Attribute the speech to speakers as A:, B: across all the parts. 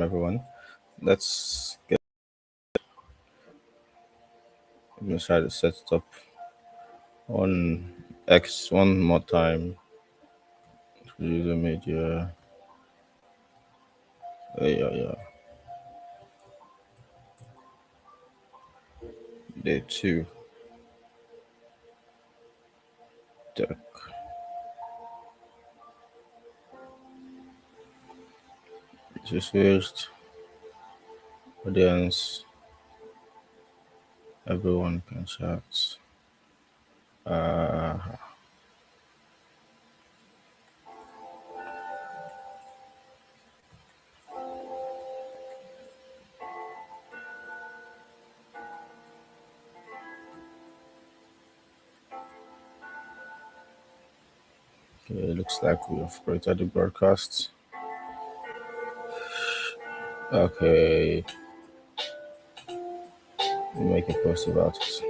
A: everyone. Let's get let me try to set it up on X one more time. User media. Yeah. Day two. Deck. Just used audience. Everyone can chat. Uh, okay, looks like we have created the broadcast. Okay, we'll make a post about it.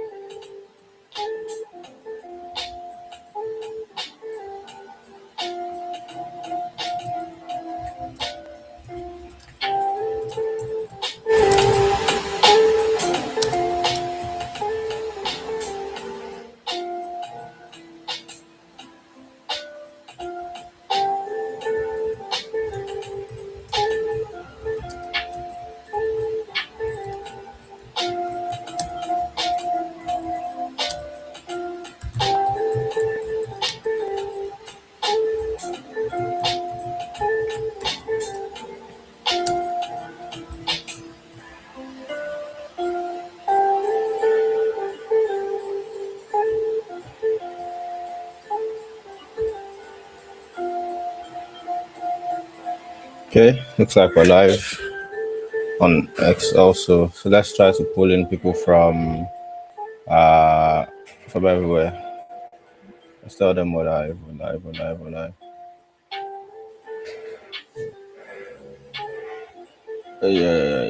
A: Okay, looks like we're live on X also. So let's try to pull in people uh from everywhere. Let's tell them we're live. Yeah.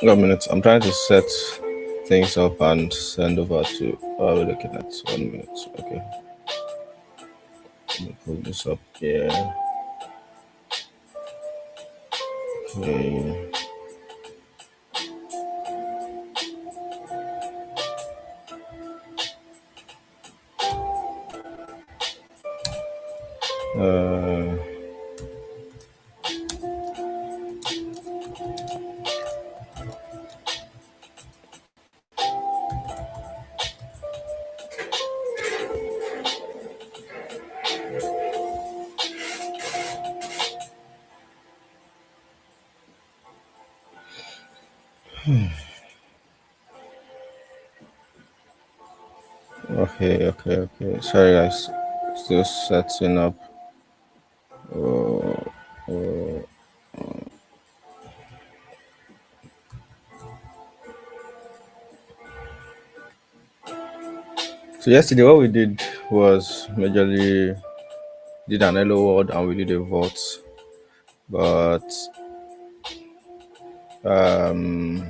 A: One minute. I'm trying to set things up and send over to. Oh, we're looking at 1 minute. Okay, let me pull this up here. Okay. Uh, okay. Sorry, guys. Still setting up. Oh, oh. So yesterday, what we did was majorly did an hello world and we did a vote, but um,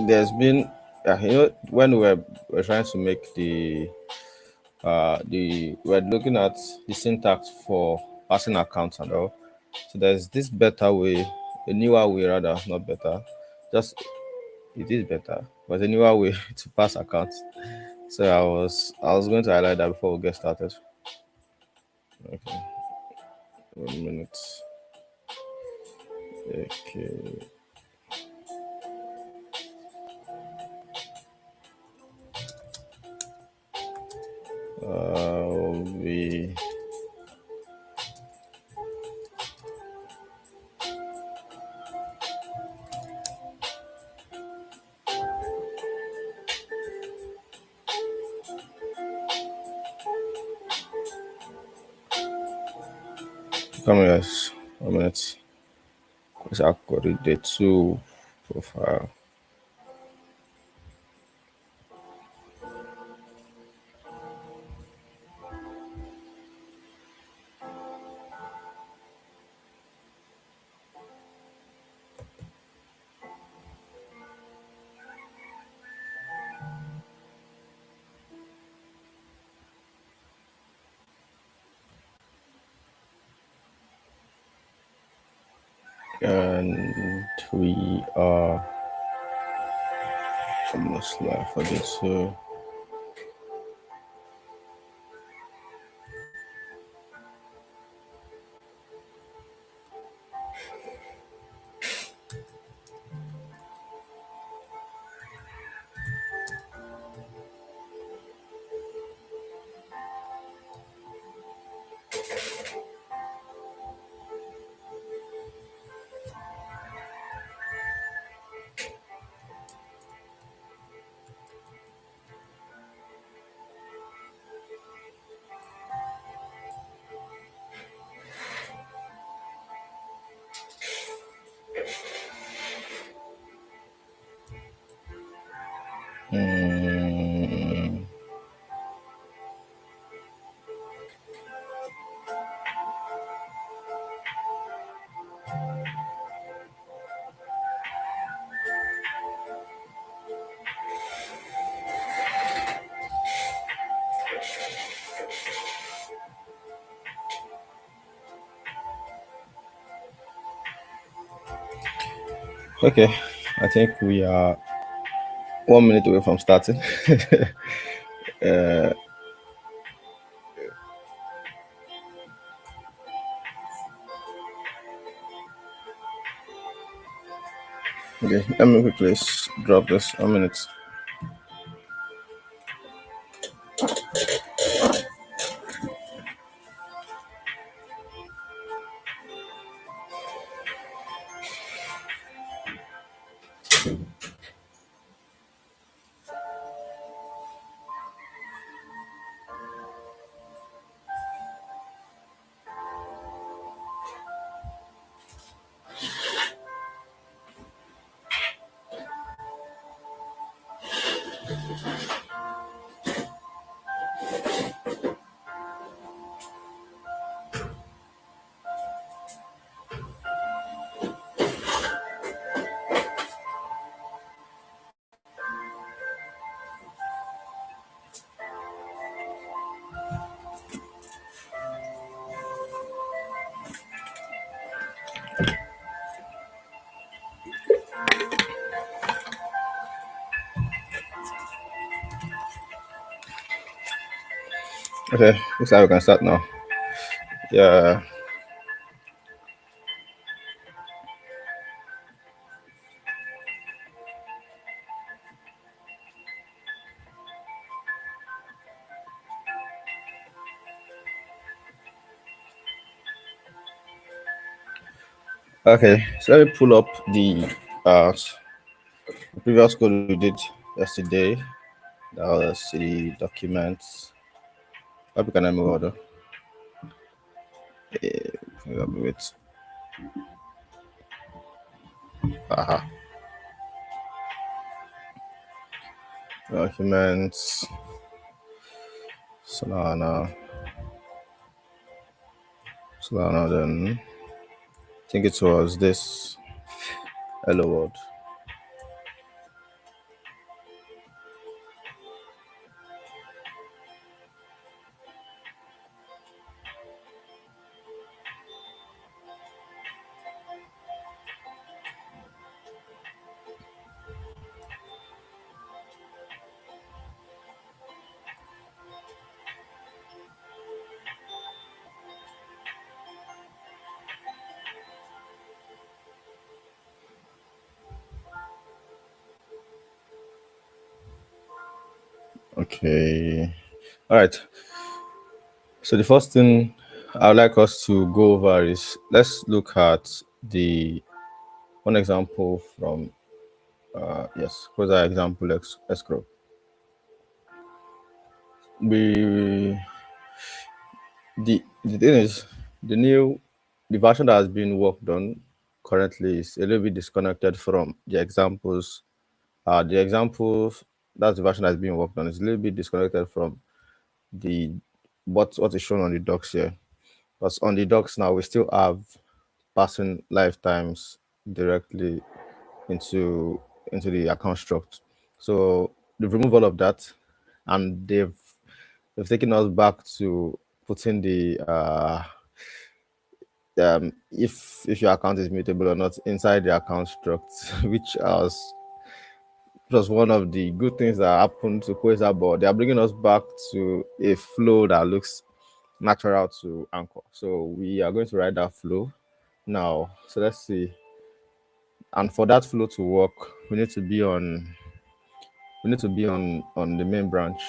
A: there's been when we're trying to make the we're looking at the syntax for passing accounts and all. So there's this better way, a newer way rather, not better. Just it is better, but a newer way to pass accounts. So I was going to highlight that before we get started. Okay, 1 minute. Okay. We come here, guys. 1 minute. Quasar Quarry day two profile. And we are almost live for this. So mm, okay, I think we are 1 minute away from starting. Okay, let me quickly drop this 1 minute. Okay, looks like we can start now. Yeah. Okay, so let me pull up uh previous code we did yesterday. That was the documents. Hope you can move order. Wait. Aha. Documents. Solana. Solana. Then I think it was this. Hello world. Okay. All right. So the first thing I'd like us to go over is let's look at the one example from yes, Quasar example escrow. We the thing is the version that has been worked on currently is a little bit disconnected from the examples. The examples that's the version that's being worked on is a little bit disconnected from the what is shown on the docs here. Because on the docs now we still have passing lifetimes directly into the account struct. So they've removed all of that, and they've taken us back to putting if your account is mutable or not inside the account struct, which was one of the good things that happened to Quasar, but they are bringing us back to a flow that looks natural to Anchor. So we are going to write that flow now. So let's see. And for that flow to work, we need to be on the main branch.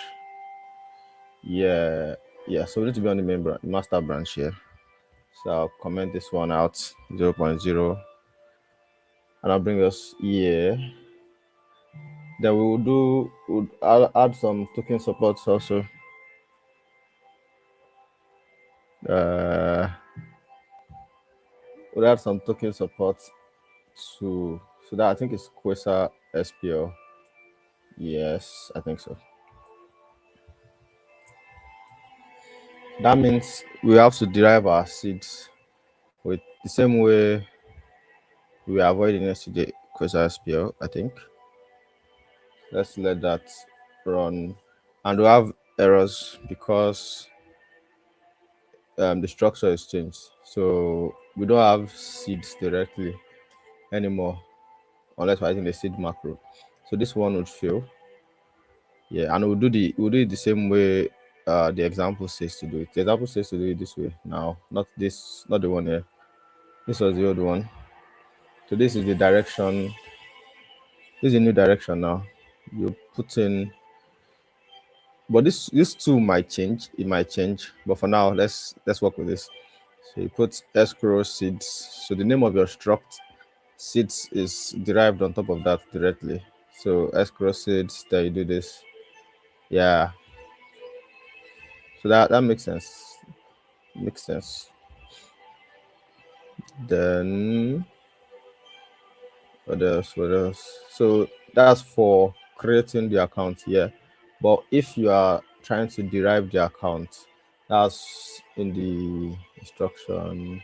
A: Yeah, yeah. So we need to be on the master branch here. So I'll comment this one out 0.0, and I'll bring us here. Then I'll add some token supports also. Uh, we'll add some token support to so that I think it's Quasar SPL. Yes, I think so. That means we have to derive our seeds with the same way we were avoiding yesterday Quasar SPL, I think. Let's let that run. And we have errors because the structure is changed. So we don't have seeds directly anymore unless we're using the seed macro. So this one would fail. Yeah, and we'll do it the same way the example says to do it. The example says to do it this way now, not the one here. This was the old one. So this is the direction. This is a new direction now. You put in, but this two might change. It might change, but for now, let's work with this. So you put escrow seeds. So the name of your struct seeds is derived on top of that directly. So escrow seeds. Then you do this. Yeah. So that makes sense. Makes sense. Then what else? What else? So that's for creating the account here. But if you are trying to derive the account, that's in the instruction.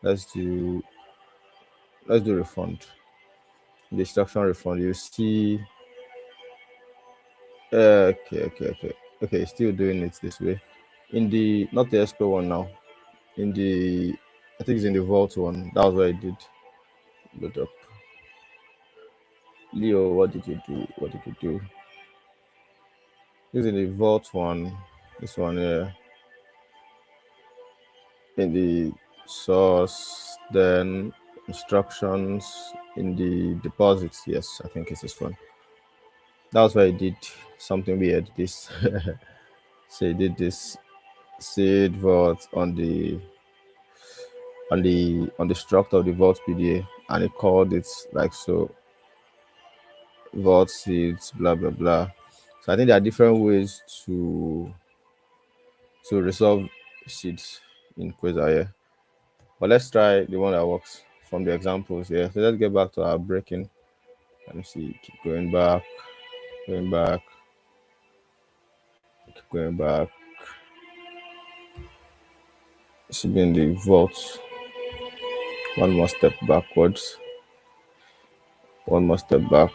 A: Let's do refund. The instruction refund. You see. Okay. Still doing it this way. In the not the escrow one now. In the I think it's in the vault one. That was what I did. Load up. Leo, what did you do? What did you do? This is in the vault one. This one here. In the source, then instructions in the deposits. Yes, I think it's this one. That was why I did something weird. This so I did this seed vault on the struct of the vault PDA, and it called it like so vault seeds blah blah blah. So I think there are different ways to resolve seeds in Quasar here. But let's try the one that works from the examples here. So let's get back to our breaking. Let me see. Keep going back, going back, keep going back. It should be in the vault. One more step backwards. One more step back.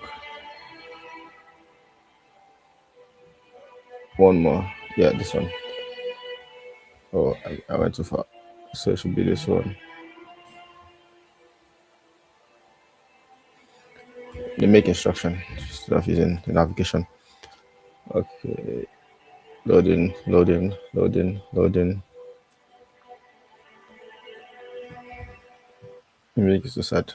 A: One more. Yeah, this one. Oh, I went too far. So it should be this one. The make instruction instead of using the navigation. Okay. Loading, loading, loading, loading. Make it so sad.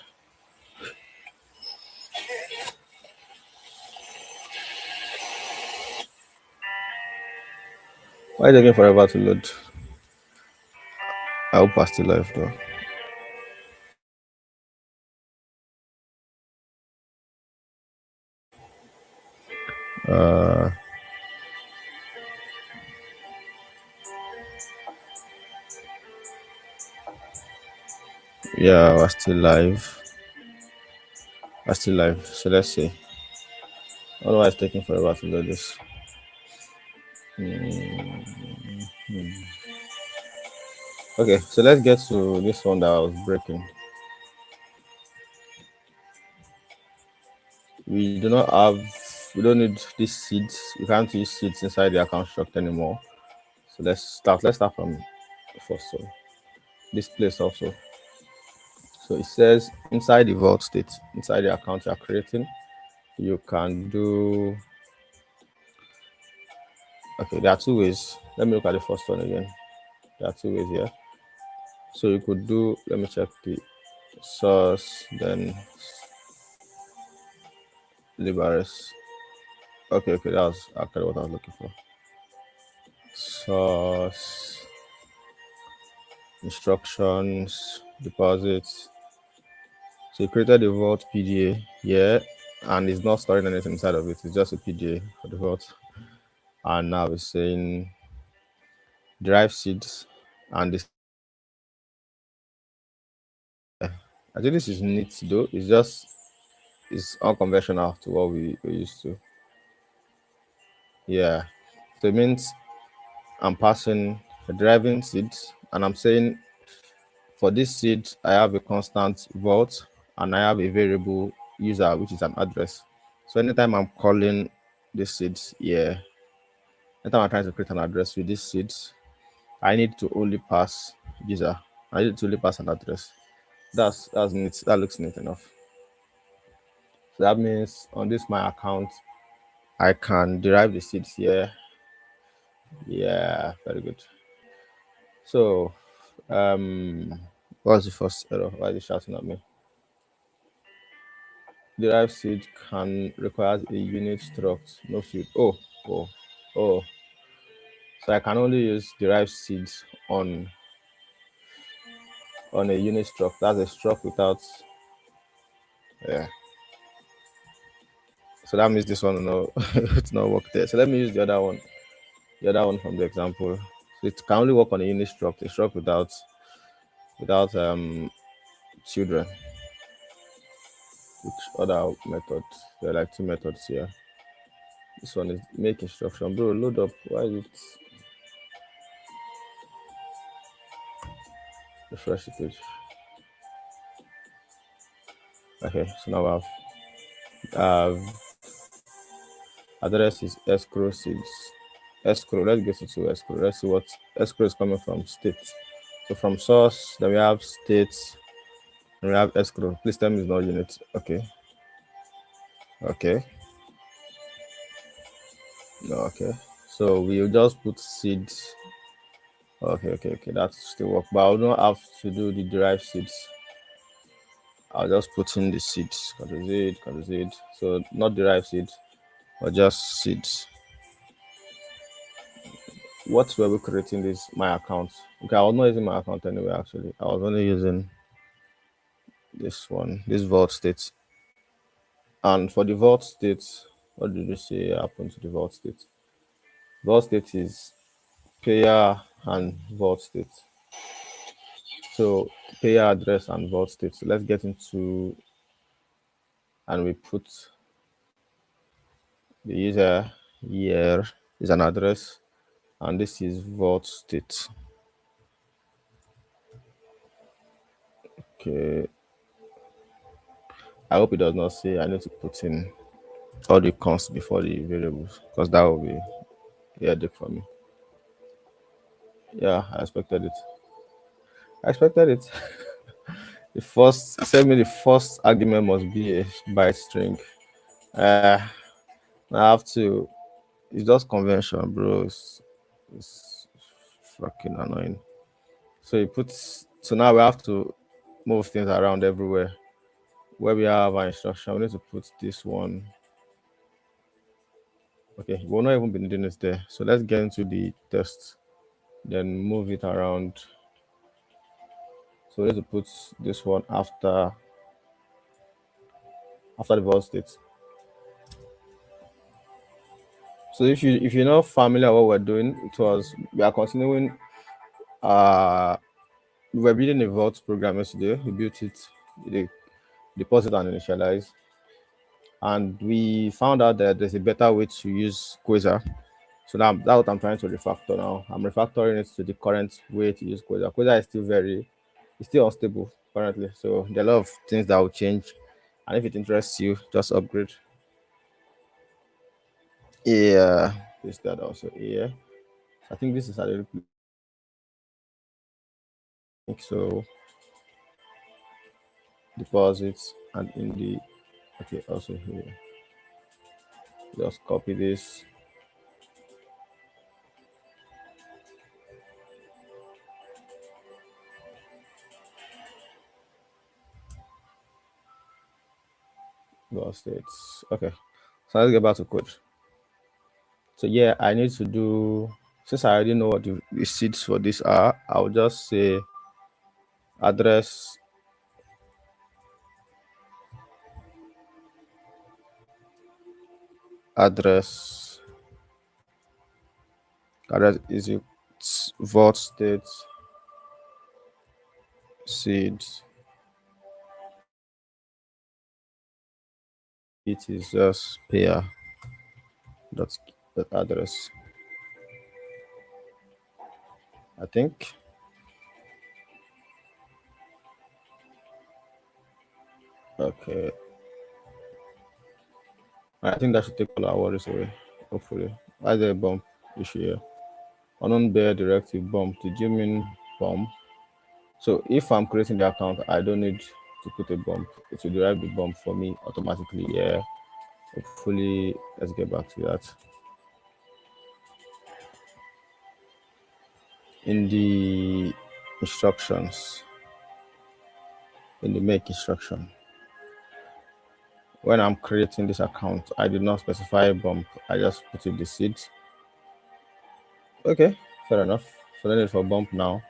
A: Why is it taking forever to load? I hope I still live though. Uh, yeah, we're still live. We're still live. So let's see. Otherwise, it's taking forever to load this. Okay, so let's get to this one that I was breaking. We don't need these seeds. We can't use seeds inside the account struct anymore. So let's start. Let's start from the first one. this place also. So it says inside the vault state, inside the account you're creating, you can do, okay, there are two ways. Let me look at the first one again. There are two ways here. So you could do, let me check the source, then Liberace. Okay, that was actually what I was looking for. Source, instructions, deposits. So you created the vault PDA here, and it's not storing anything inside of it. It's just a PDA for the vault. And now it's saying derive seeds, and this, I think this is neat though. It's just, it's unconventional to what we used to. Yeah. So it means I'm passing a driving seeds, and I'm saying for this seed I have a constant vault and I have a variable user, which is an address. So anytime I'm calling this seeds here, anytime I'm trying to create an address with these seeds, I need to only pass user. I need to only pass an address. That's neat. That looks neat enough. So that means on this my account, I can derive the seeds here. Yeah, very good. So what's the first error? Why is it shouting at me? Derive seed can requires a unit struct, no field. Oh. So I can only use derived seeds on a unit struct. That's a struct without, yeah. So that means this one will not it's not work there. So let me use the other one from the example. So it can only work on a unit struct, a struct without children. Which other method? There are like two methods here. This one is make instruction. Bro, load up. Why is it refresh the page? Okay, so now I have address is escrow seeds. Escrow, let's get into escrow. Let's see what escrow is coming from. State. So from source, then we have state, and we have escrow. Please tell me it's not unit. Okay. No, okay. So we'll just put seeds. Okay. That still work. But I'll not have to do the derived seeds. I'll just put in the seeds. Control Z. So not derived seeds, but just seeds. What were we creating this my account? Okay, I was not using my account anyway, actually. I was only using this one, this vault state. And for the vault state, what did you say happened to the vault state? Vault state is payer and vault state. So payer address and vault state. So let's get into, and we put the user here is an address, and this is vault state. Okay. I hope it does not say I need to put in all the const before the variables, because that will be a headache for me. Yeah, I expected it. I expected it. The first, send me the first argument must be a byte string. I have to. It's just convention, bro. It's fucking annoying. So you put. So now we have to move things around everywhere. Where we have our instruction, we need to put this one. Okay, we'll not even be needing this there. So let's get into the test. Then move it around. So we need to put this one after the vault state. So if you're not familiar with what we're doing, we are continuing. We were building a vault program yesterday. We built it, the deposit and initialize, and we found out that there's a better way to use Quasar. So now that's what I'm trying to refactor now. I'm refactoring it to the current way to use Quasar. Quasar is it's still unstable currently. So there are a lot of things that will change. And if it interests you, just upgrade. Yeah, this that also. Yeah, I think this is a little so. Deposits and in the okay also here. Just copy this. Go states. Okay. So let's get back to code. So yeah, I need to do since I already know what the seeds for this are, I'll just say address address address is it vault state seeds. It is just pair dot, dot address. I think. Okay. I think that should take all our worries away. Hopefully. Why is there a bump issue here? Unknown bear directive bump. Did you mean bump? So if I'm creating the account, I don't need to put a bump. It will derive the bump for me automatically. Yeah. Hopefully, let's get back to that. In the instructions, in the make instruction, when I'm creating this account, I did not specify a bump. I just put in the seeds. Okay, fair enough. So no need for bump now.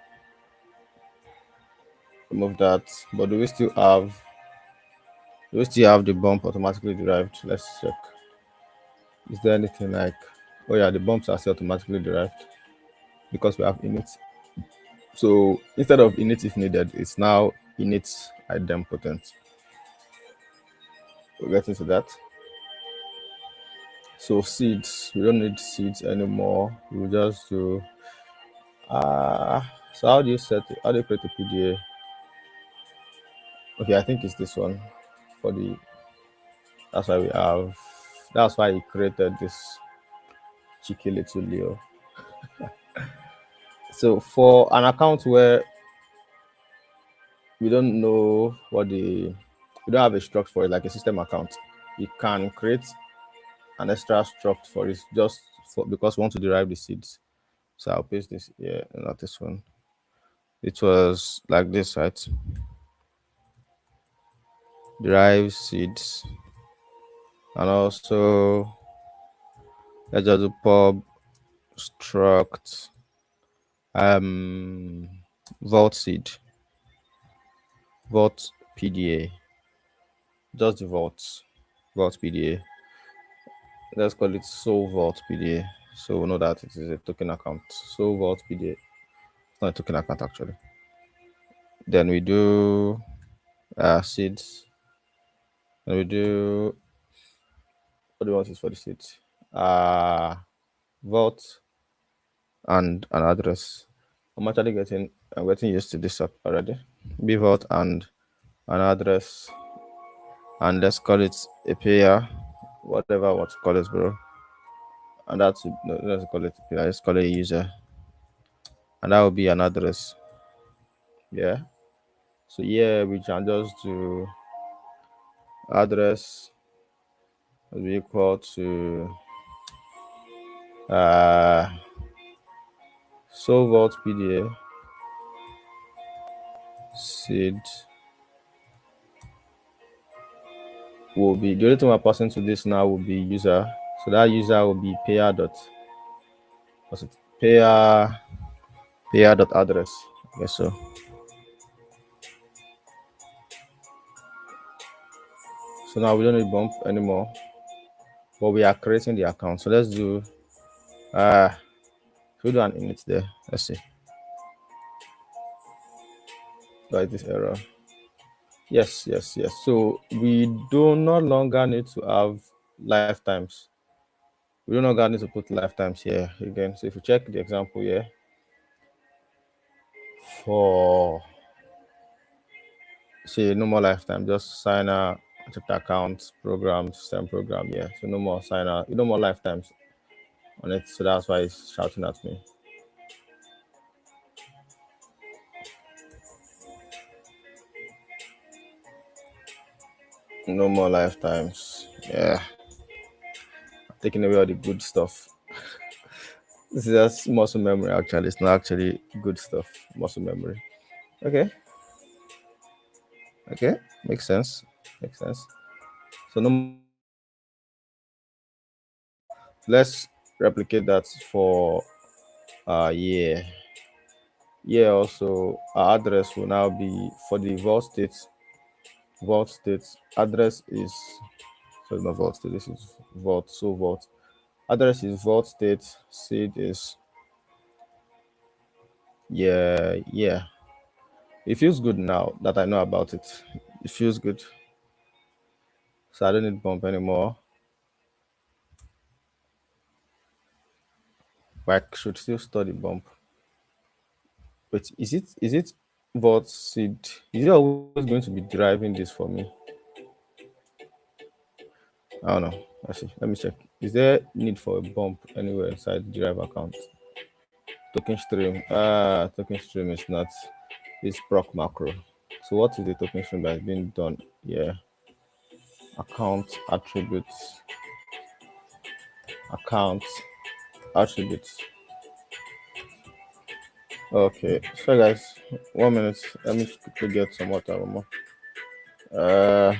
A: Remove that. But do we still have the bump automatically derived? Let's check. Is there anything like oh yeah, the bumps are still automatically derived because we have init. So instead of init if needed, it's now init idempotent. We'll get into that. So seeds, we don't need seeds anymore. We'll just do so how do you create a PDA? Okay, I think it's this one for the that's why we have that's why he created this cheeky little Leo. So for an account where we don't know we don't have a struct for it like a system account, you can create an extra struct for it just for because we want to derive the seeds. So I'll paste this here, not this one. It was like this, right? Derive seeds, and also let's just do pub struct vault seed, vault PDA, just the vault PDA. Let's call it so vault PDA. So we know that it is a token account. So vault PDA. It's not a token account actually. Then we do seeds. And we do what do you want is for the seeds? Vault and an address. I'm getting used to this app already. Be vault and an address. And let's call it a payer. Whatever I want to call it, bro. And that's no, let's call it a payer. Let's call it a user. And that will be an address. Yeah. So yeah, we can just do address will be equal to so vault PDA seed will be the only thing we're passing to this now will be user. So that user will be payer dot what's it payer dot address. Yes, so now we don't need bump anymore, but we are creating the account. So let's do should we do an init there? Let's see. Why this error? Yes. So we do no longer need to have lifetimes. We do no longer need to put lifetimes here again. So if you check the example here for say no more lifetime, just signer, chapter account, program, system program. Yeah. So no more signer, no more lifetimes on it. So that's why it's shouting at me. No more lifetimes. Yeah, taking away all the good stuff. This is just muscle memory. Actually, it's not actually good stuff. Muscle memory. Okay. Okay. Makes sense. Makes sense. So no more let's replicate that for yeah. Yeah, also our address will now be for the vault state. Vault state address is so not vault state, this is vault. So vault address is vault state, seed is yeah, yeah. It feels good now that I know about it. It feels good. So I don't need bump anymore. But I should still store the bump. But is it vault seed? Is it always going to be driving this for me? I don't know. I see. Let me check. Is there need for a bump anywhere inside the drive account? Token stream. Token stream is not. It's proc macro. So what is the token stream that's being done? Yeah. Account attributes. Account attributes. Okay. So guys, 1 minute. Let me quickly get some water. One more. Uh.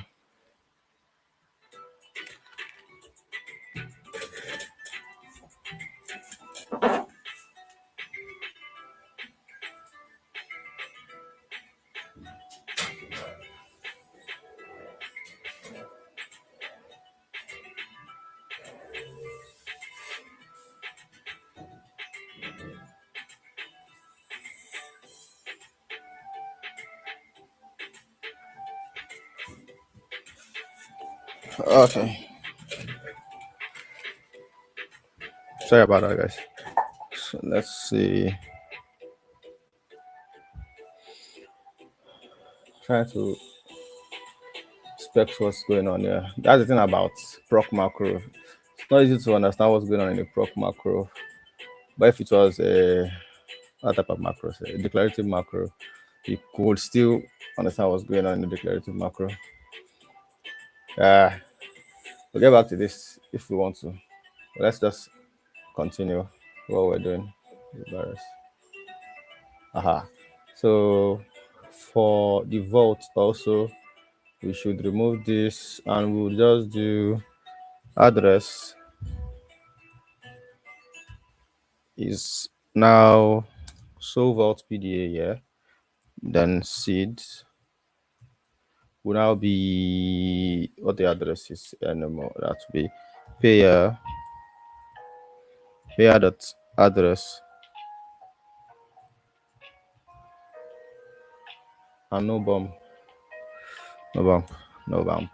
A: Okay. Sorry about that, guys. So let's see. Trying to spec what's going on here. That's the thing about proc macro. It's not easy to understand what's going on in a proc macro. But if it was a what type of macro, say, a declarative macro, you could still understand what's going on in the declarative macro. We'll get back to this if we want to. But let's just continue what we're doing. Virus. Aha. So for the vault also, we should remove this and we'll just do address is now so vault PDA, yeah. Then seeds will now be what the address is anymore. That will be payer dot address and no bump, no bump, no bump.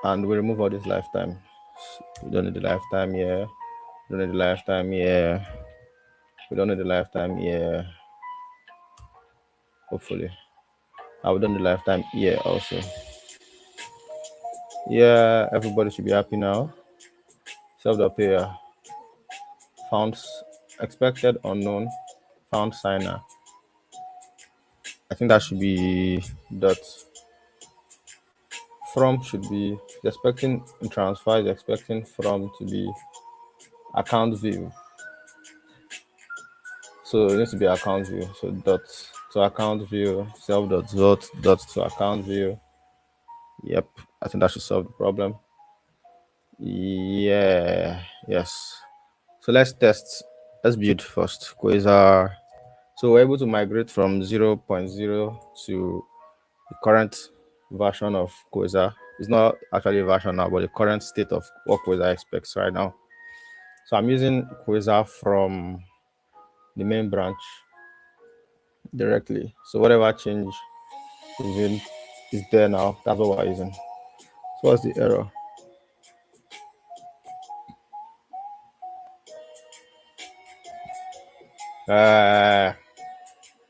A: And we remove all this lifetime. We don't need the lifetime here. We don't need the lifetime here. We don't need the lifetime here. Hopefully. I've done the lifetime here also. Yeah, everybody should be happy now. Self the payer. Found expected unknown. Found signer. I think that should be dot. From should be expecting in transfer is expecting from to be account view. So it needs to be account view. So dot to account view, self dot to account view. Yep, I think that should solve the problem. Yeah, yes. So let's test. Let's build first. Quasar. So we're able to migrate from 0.0 to the current version of Quasar. It's not actually a version now, but the current state of what Quasar expects right now. So I'm using Quasar from the main branch directly. So whatever change is there now. That's what we're using. So what's the error?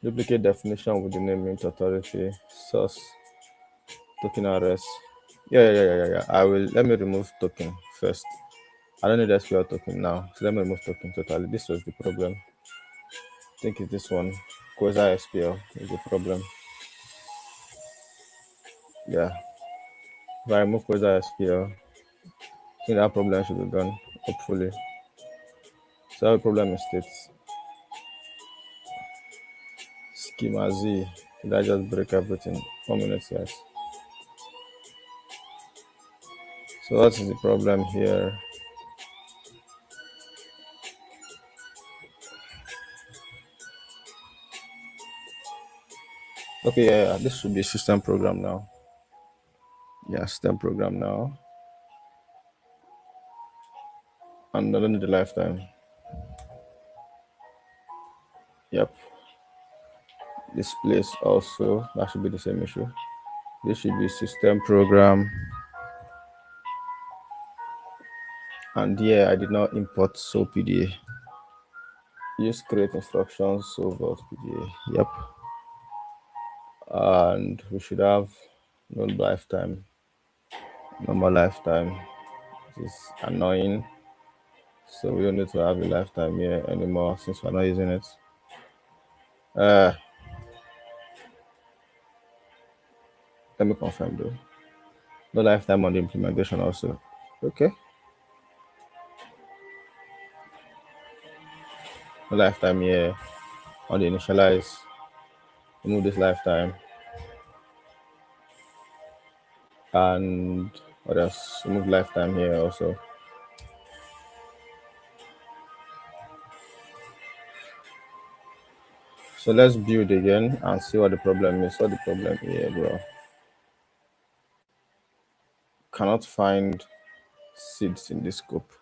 A: Duplicate definition with the name int authority source token RS. Yeah. I will let me remove token first. I don't need SQL token now. So let me remove token totally. This was the problem. I think it's this one. Quasar SQL is the problem. Yeah. If I remove Quasar SQL, I think that problem should be gone, hopefully. So the problem is states. Schema Z. Did I just break everything? 1 minute, yes. So what is the problem here? Okay, yeah, this should be a system program now. Yeah, system program now. And I don't need the lifetime. Yep. This place also, that should be the same issue. This should be system program. And yeah, I did not import so PDA. Use create instructions, so vault PDA. Yep. And we should have no lifetime, no more lifetime. This is annoying. So we don't need to have a lifetime here anymore since we're not using it. Uh, Let me confirm though. No lifetime on the implementation also. Okay. No lifetime here on the initialize. Remove this lifetime and what else? Remove lifetime here also. So let's build again and see what the problem is. What the problem here, bro? Cannot find seeds in this scope.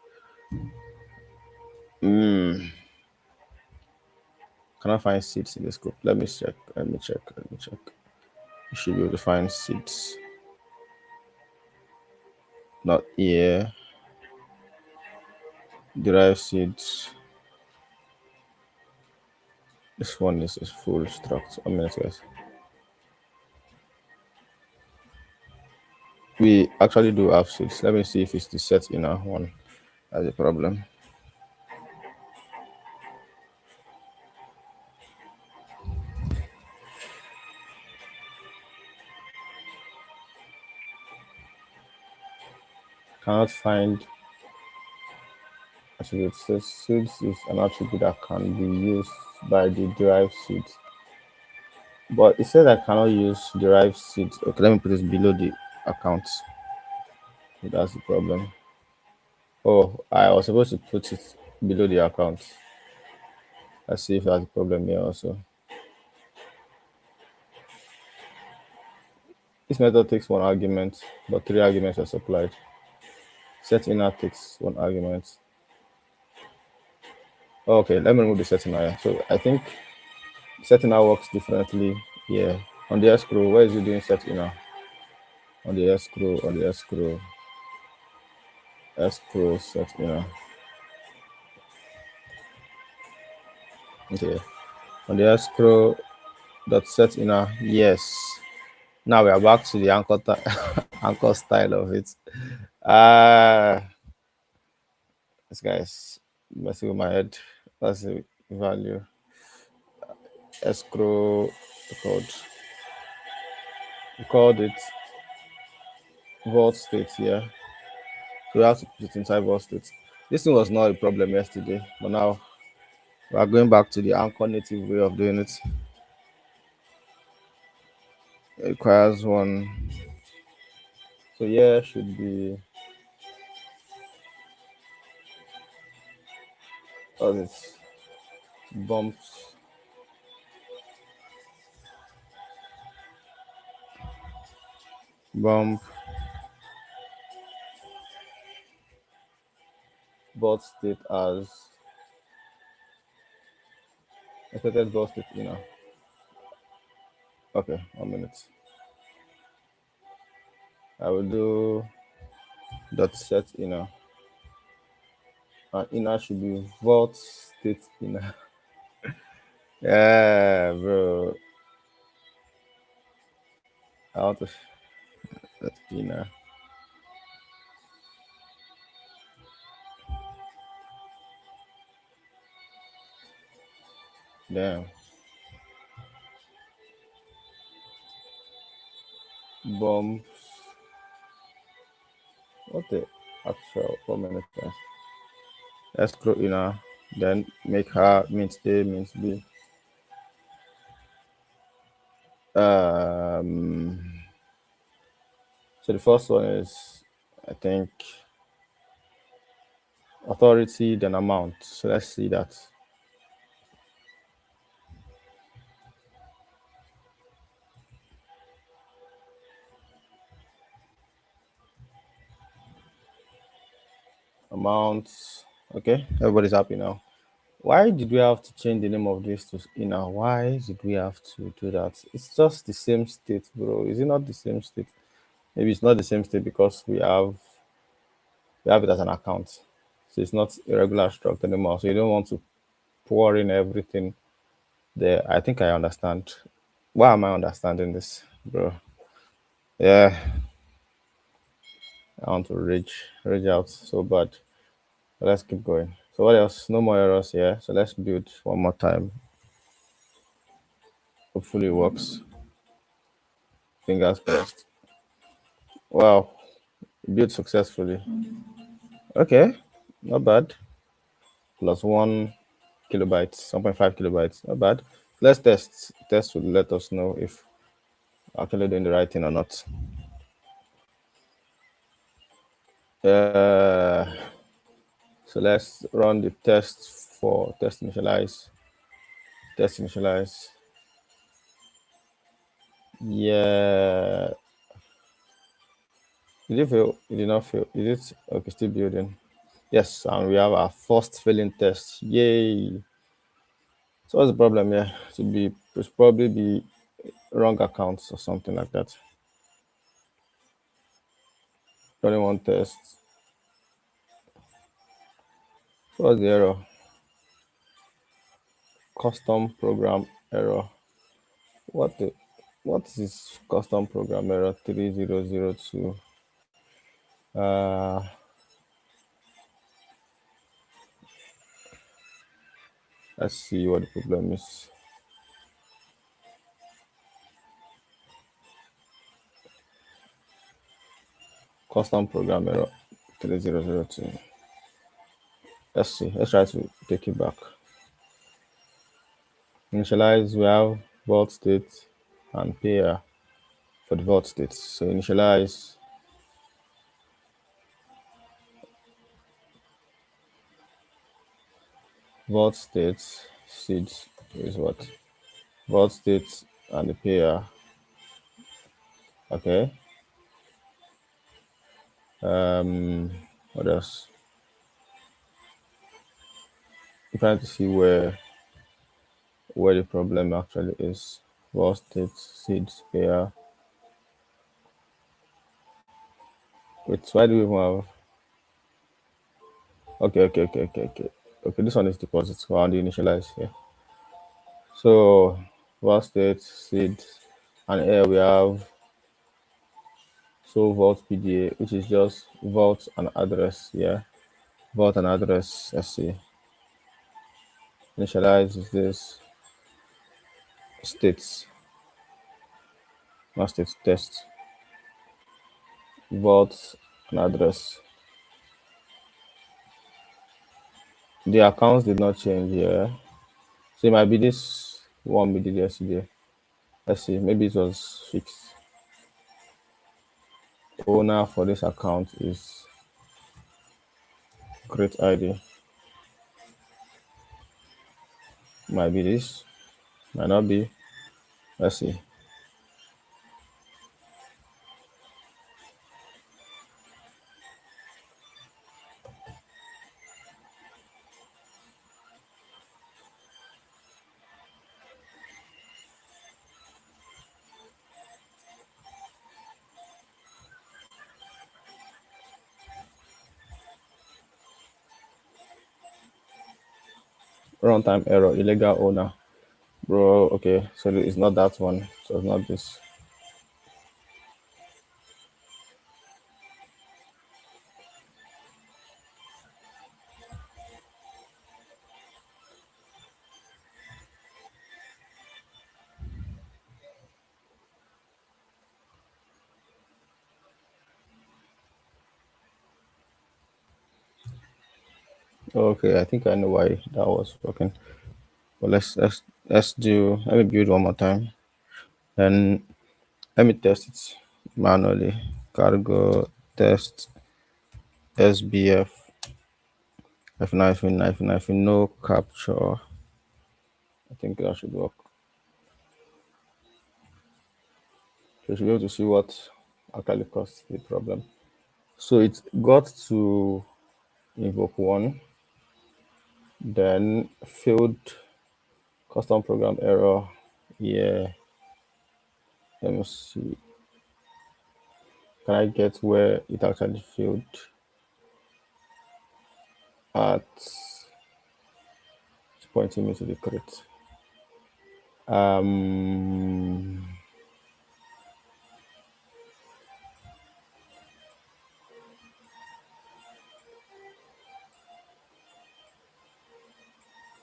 A: Cannot find seeds in this scope. Let me check. Let me check. Let me check. You should be able to find seeds. Not here. Derive seeds. This one is a full struct. A minute, guys. We actually do have seeds. Let me see if it's the set inner one. That's a problem. Cannot find attributes. So seeds is an attribute that can be used by the derived seeds. But it says I cannot use derived seeds. Okay, let me put this below the accounts. So that's the problem. Oh, I was supposed to put it below the account. Let's see if that's a problem here also. This method takes one argument, but three arguments are supplied. Set inner takes one argument. Okay, let me remove the set inner. So I think set inner works differently here. On the escrow, where is it doing set inner? On the escrow set inner. Okay. On the escrow dot set inner, yes. Now we are back to the anchor anchor style of it. This guy's messing with my head. That's the value. Escrow code. We called it vault state here. So we have to put it inside vault state. This thing was not a problem yesterday, but now we are going back to the anchor native way of doing it. It requires one. So here should be all this bumps, bump, vault state as expected vault state inner. Okay, 1 minute. I will do dot set inner. And inner should be vault state inner. Yeah, bro. I want to that inner. Damn. Bomb. What the actual 4 minutes? Escrow inner. Then make her mint A, mint B. So the first one is, I think, authority, then amount. So let's see that. Amounts. Okay, everybody's happy now. Why did we have to change the name of this to inner? Why did we have to do that? It's just the same state, bro. Is it not the same state? Maybe it's not the same state because we have it as an account. So it's not a regular struct anymore. So you don't want to pour in everything there. I think I understand. Why am I understanding this, bro? Yeah, I want to rage out so bad. But let's keep going. So what else? No more errors here. So let's build one more time. Hopefully it works. Fingers crossed. Wow, built successfully. Okay, not bad. Plus 1 kilobytes, 1.5 kilobytes. Not bad. Let's test. Test will let us know if actually doing the right thing or not. Uh, so let's run the test for test initialize. Test initialize. Yeah. Did it fail? It did not fail. Is it okay? Still building. Yes, and we have our first failing test. Yay! So what's the problem here? It probably be wrong accounts or something like that. Only one test. So what's the error? Custom program error. What the? What is custom program error 3002? Uh, let's see what the problem is. Custom program error 3002. Let's see. Let's try to take it back. Initialize, we have vault state and pair for the vault state. So initialize vault state seeds is what? Vault state and the pair. Okay. What else? I'm trying to see where the problem actually is. Vault state seeds pair. Wait, why do we even have? Okay. Okay, this one is deposit. So how do you initialize here? So vault state seed and here we have so vault PDA, which is just vault and address. Yeah, vault and address. Let's see. Initialize is this states, not states test. Vault and address. The accounts did not change here. So it might be this one we did yesterday. Let's see. Maybe it was fixed. Owner for this account is create ID. Might be this. Might not be. Let's see. Runtime error, illegal owner. Bro, okay. So it's not that one. So it's not this. Okay, I think I know why that was working. But let's do. Let me build one more time. Then let me test it manually. Cargo test SBF F-, no capture. I think that should work. So you should be able to see what actually caused the problem. So it got to invoke one, then failed custom program error. Yeah, let me see. Can I get where it actually failed? At It's pointing me to the crate. Um,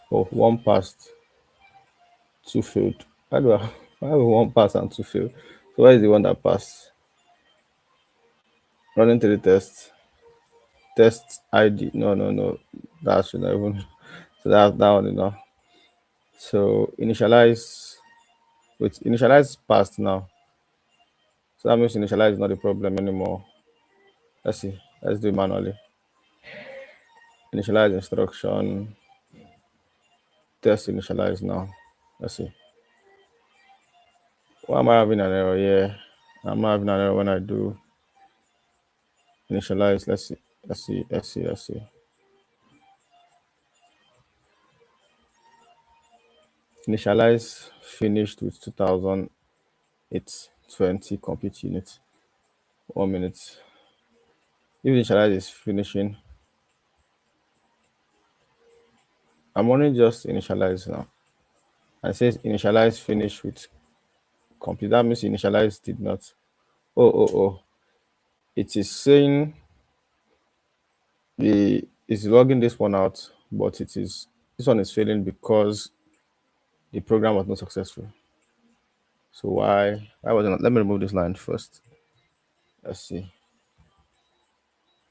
A: one passed, two failed. Why do I why have one pass and two failed? So where is the one that passed? Running through the test ID. No, no, no. That should not even. So that one enough. So initialize passed now. So that means initialize is not a problem anymore. Let's see. Let's do it manually. Initialize instruction. Test initialize now. Let's see. Why am I having an error here? I'm not having an error when I do initialize. Let's see. Let's see. Initialize finished with 2000. It's 20 compute units. 1 minute. If initialize is finishing, I'm only just initialize now. And it says initialize finish with complete. That means initialize did not. Oh. It is saying the is logging this one out, but this one is failing because the program was not successful. So why was it not? Let me remove this line first. Let's see.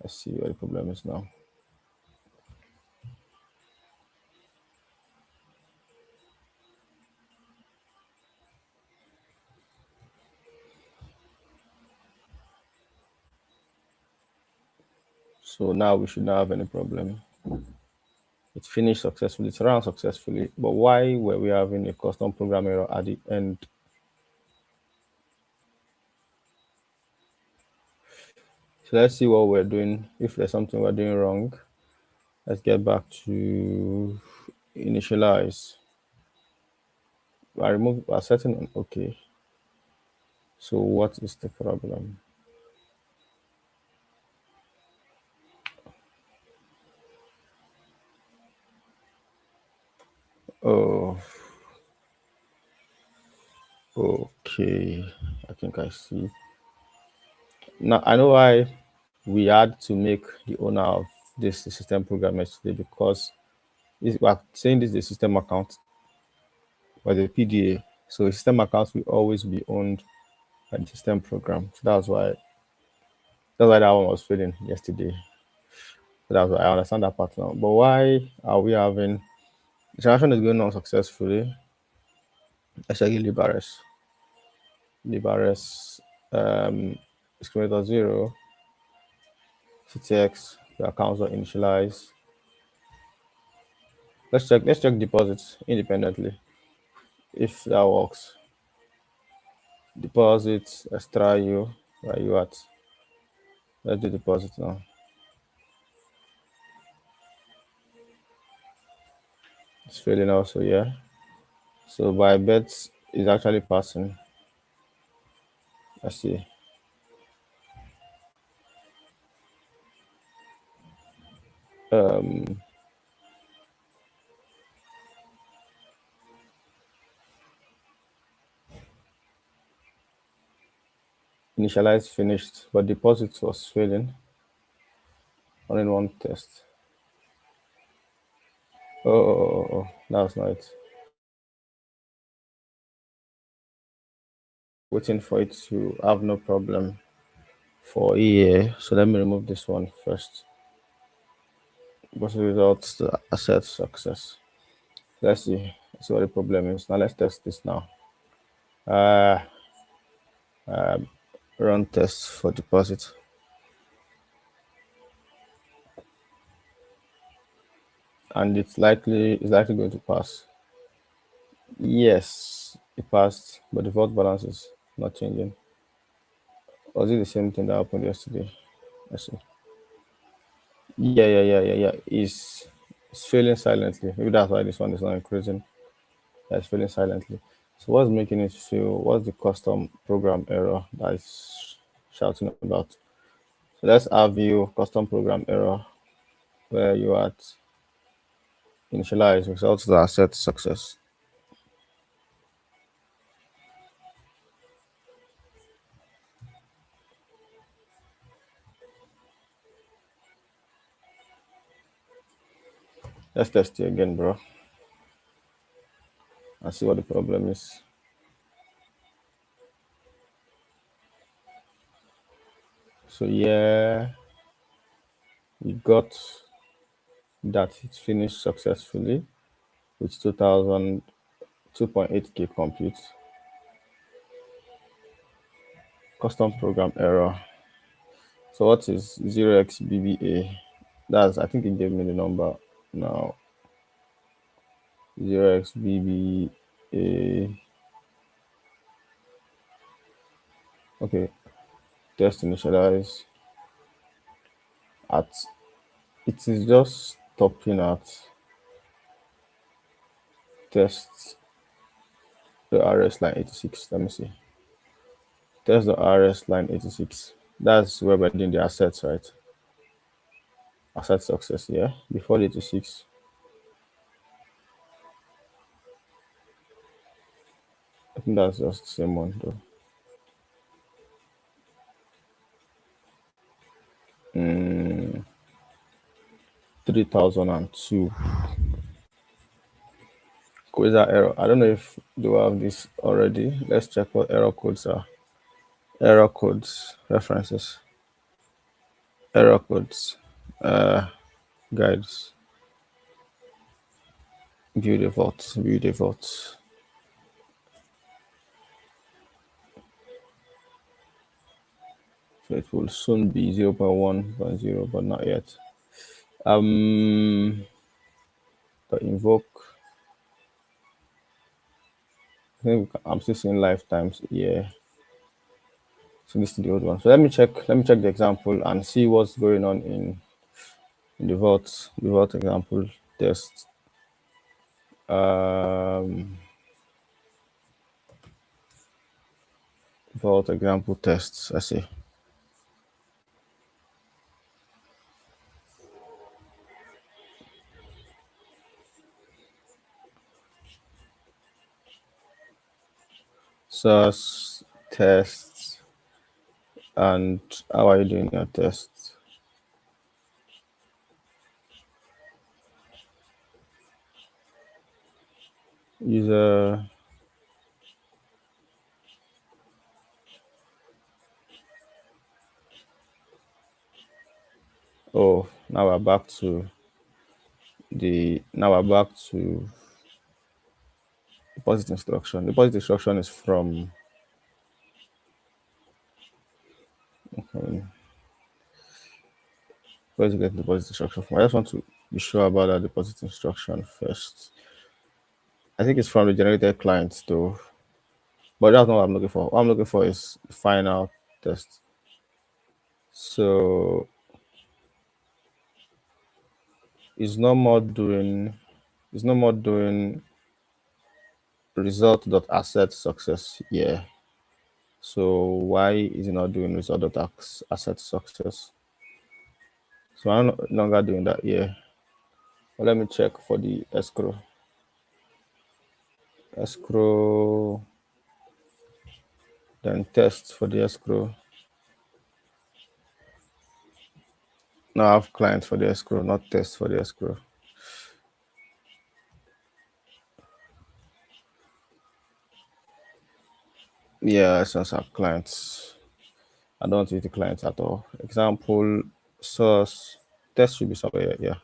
A: Let's see what the problem is now. So now we should not have any problem. It finished successfully, it ran successfully, but why were we having a custom program error at the end? So let's see what we're doing. If there's something we're doing wrong, let's get back to initialize. I remove a setting on okay. So what is the problem? Oh, okay. I think I see. Now I know why we had to make the owner of this the system program yesterday because we're saying this is the system account or the PDA. So system accounts will always be owned by the system program. So that's why that one was failing yesterday. So that's why I understand that part now. But why are we having the transaction is going on successfully? Let's check Libares. Libares discriminator 0, CTX, the accounts are initialized. Let's check deposits independently if that works. Deposits, extra you, where you at? Let's do deposit now. It's failing also, yeah. So by bets is actually passing. Let's see. Um, initialize finished, but deposit was failing. Only one test. Oh, that was not it. Waiting for it to have no problem for a year. So let me remove this one first. But the results, the asset success. Let's see. Let's see what the problem is. Now let's test this now. Uh, Run test for deposit. And it's likely going to pass. Yes, it passed, but the vault balance is not changing. Was it the same thing that happened yesterday? Let's see. Yeah. It's failing silently. Maybe that's why this one is not increasing. Yeah, it's failing silently. So what's making it fail? What's the custom program error that is shouting about? So let's have view custom program error where you at initialize results that asset success. Let's test it again, bro, and see what the problem is. So yeah, we got that it finished successfully with 2000 2.8k compute. Custom program error. So what is 0xBBA? That's, I think it gave me the number now. 0xBBA. Okay, test initialize at, it is just stopping at test the RS line 86. Let me see. Test the RS line 86. That's where we're doing the assets, right? Asset success, yeah. Before the 86. I think that's just the same one though. 3002. Quasar error. I don't know if you have this already. Let's check what error codes are. Error codes, references, error codes, guides, view the vault. So it will soon be 0.1.0, but not yet. The invoke. I think I'm still seeing lifetimes. Yeah. So this is the old one. So let me check. Let me check the example and see what's going on in the vault. The vault example test. Vault example tests. I see. Source tests, and how are you doing your tests? User. Oh, now we're back to deposit instruction. Deposit instruction is from, okay, where to get the deposit instruction from? I just want to be sure about that deposit instruction first. I think it's from the generated client though, but that's not what I'm looking for. What I'm looking for is final test. So it's no more doing result.asset success. Yeah. So why is it not doing result.asset success? So I'm no longer doing that. Yeah. Well, let me check for the escrow. Escrow, then test for the escrow. Now I have client for the escrow, not test for the escrow. Yeah, since I have clients. I don't use the clients at all. Example, source, test should be somewhere. Yeah.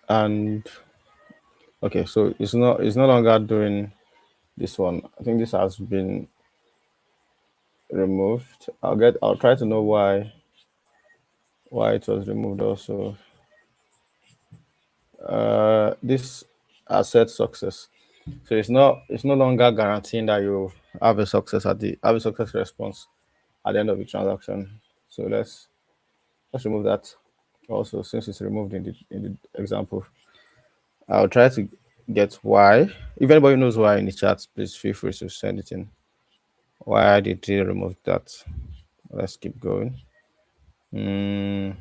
A: And okay, so it's no longer doing this one. I think this has been removed. I'll try to know why it was removed also. This asset success. So it's no longer guaranteeing that you have a success response at the end of the transaction. So let's remove that also, since it's removed in the example. I'll try to get why. If anybody knows why in the chat, please feel free to send it in. Why did they remove that? Let's keep going. Mm,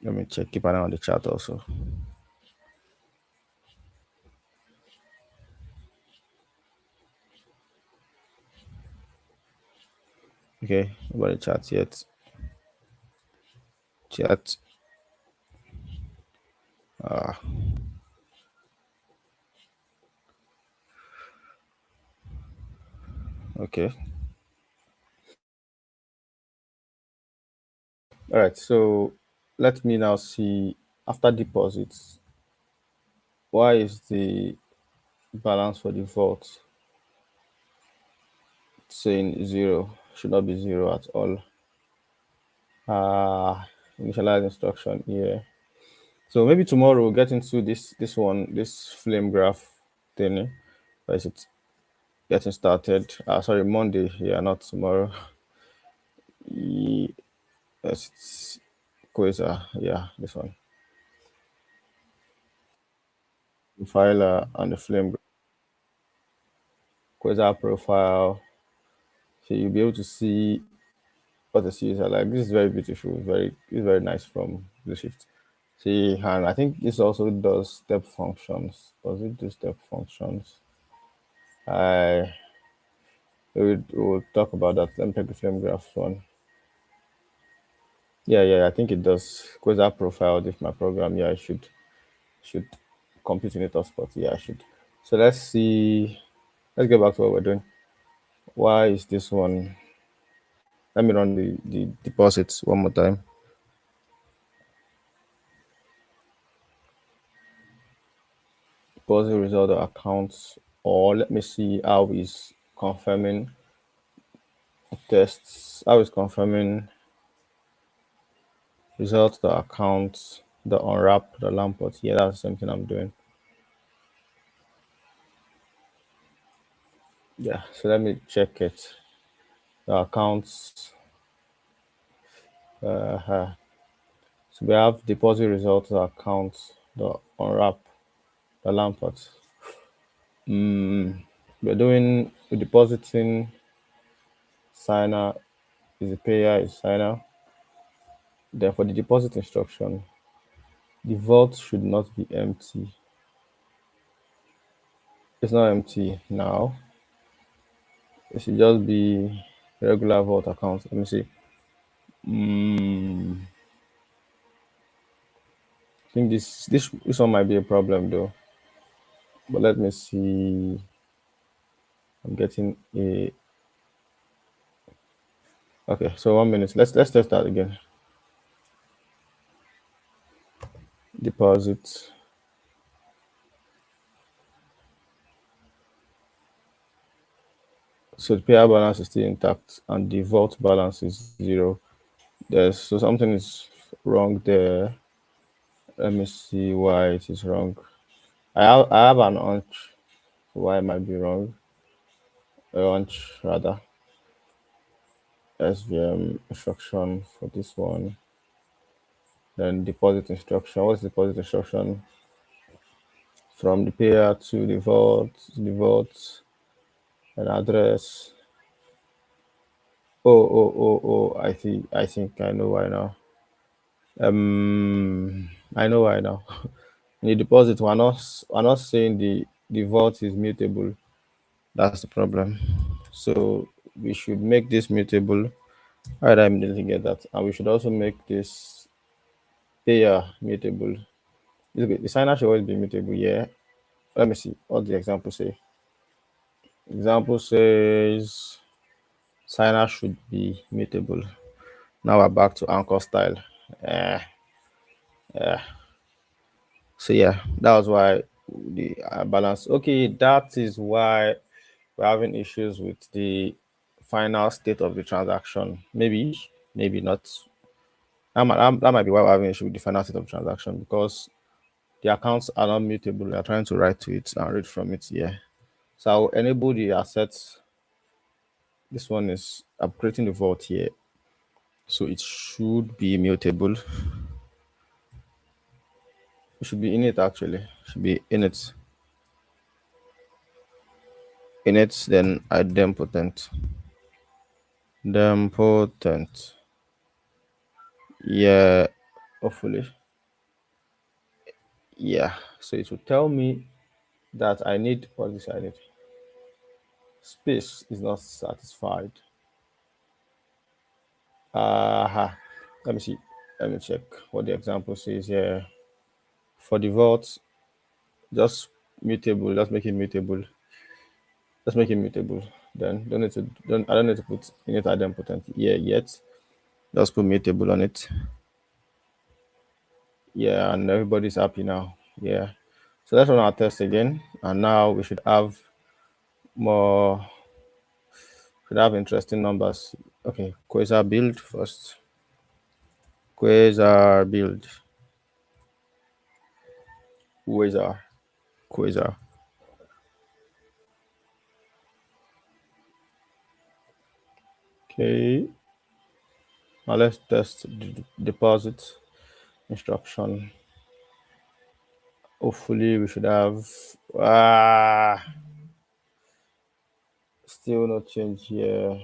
A: let me check. Keep an eye on the chat also. Okay, nobody chat yet. Chat. Ah, okay. All right. So let me now see after deposits. Why is the balance for the vault saying zero? Should not be zero at all. Initialize instruction here. So maybe tomorrow we'll get into this flame graph thing. Where is it getting started? Sorry, Monday. Yeah, not tomorrow. Yes, it's Quasar. Yeah, this one. Profiler and the flame Quasar profile. So you'll be able to see what the series are like. This is very beautiful. It's very nice from Blue Shift. See, and I think this also does step functions. Does it do step functions? I we'll talk about that. Let me take the flame graph one. Yeah, I think it does. Quasar profile if my program. Yeah, I should compute in it hotspot. Yeah, I should. So let's see. Let's get back to what we're doing. Why is this one? Let me run the deposits one more time. Deposit result of accounts, or let me see how is confirming tests. How is confirming results the accounts, the unwrap, the lamport. Yeah, that's the same thing I'm doing. Yeah, so let me check it. The accounts. So we have deposit results, the accounts, the unwrap, the lamport. We're depositing signer is the payer is signer. Then for the deposit instruction, the vault should not be empty. It's not empty now. It should just be regular vault account. Let me see. I think this one might be a problem though. But let me see. I'm getting a okay. So 1 minute. Let's test that again. Deposit. So the payer balance is still intact and the vault balance is zero. There's so something is wrong there. Let me see why it is wrong. I have an hunch why it might be wrong. A hunch rather. SVM instruction for this one. Then deposit instruction. What's deposit instruction? From the payer to the vault, an address. Oh, I think I know why now. I know why now. In the deposit, we're not saying the vault is mutable. That's the problem. So we should make this mutable. All right, I immediately get that. And we should also make this payer mutable. The signer should always be mutable, yeah. Let me see what the example say. Example says signer should be mutable. Now we're back to anchor style. Eh, so yeah, that was why the balance. Okay, that is why we're having issues with the final state of the transaction. Maybe not. That might be why we're having issue with the final state of the transaction, because the accounts are not mutable. We are trying to write to it and read from it here. So I'll enable the assets. This one is, I'm creating the vault here. So it should be mutable. It should be init actually. It should be init. Init, then idempotent. Idempotent. Yeah, hopefully. Yeah. So it will tell me that I need, what is I need? Space is not satisfied. Let me see. Let me check what the example says here. For the vault, just mutable. Just make it mutable. Let's make it mutable. Then don't need to don't I don't need to put init idempotent here yet. Just put mutable on it. Yeah, and everybody's happy now. Yeah. So let's run our test again. And now we more should have interesting numbers. Okay, Quasar build first. Quasar build. Quasar. Quasar. Okay. Now let's test the deposit instruction. Hopefully we should have still no change here.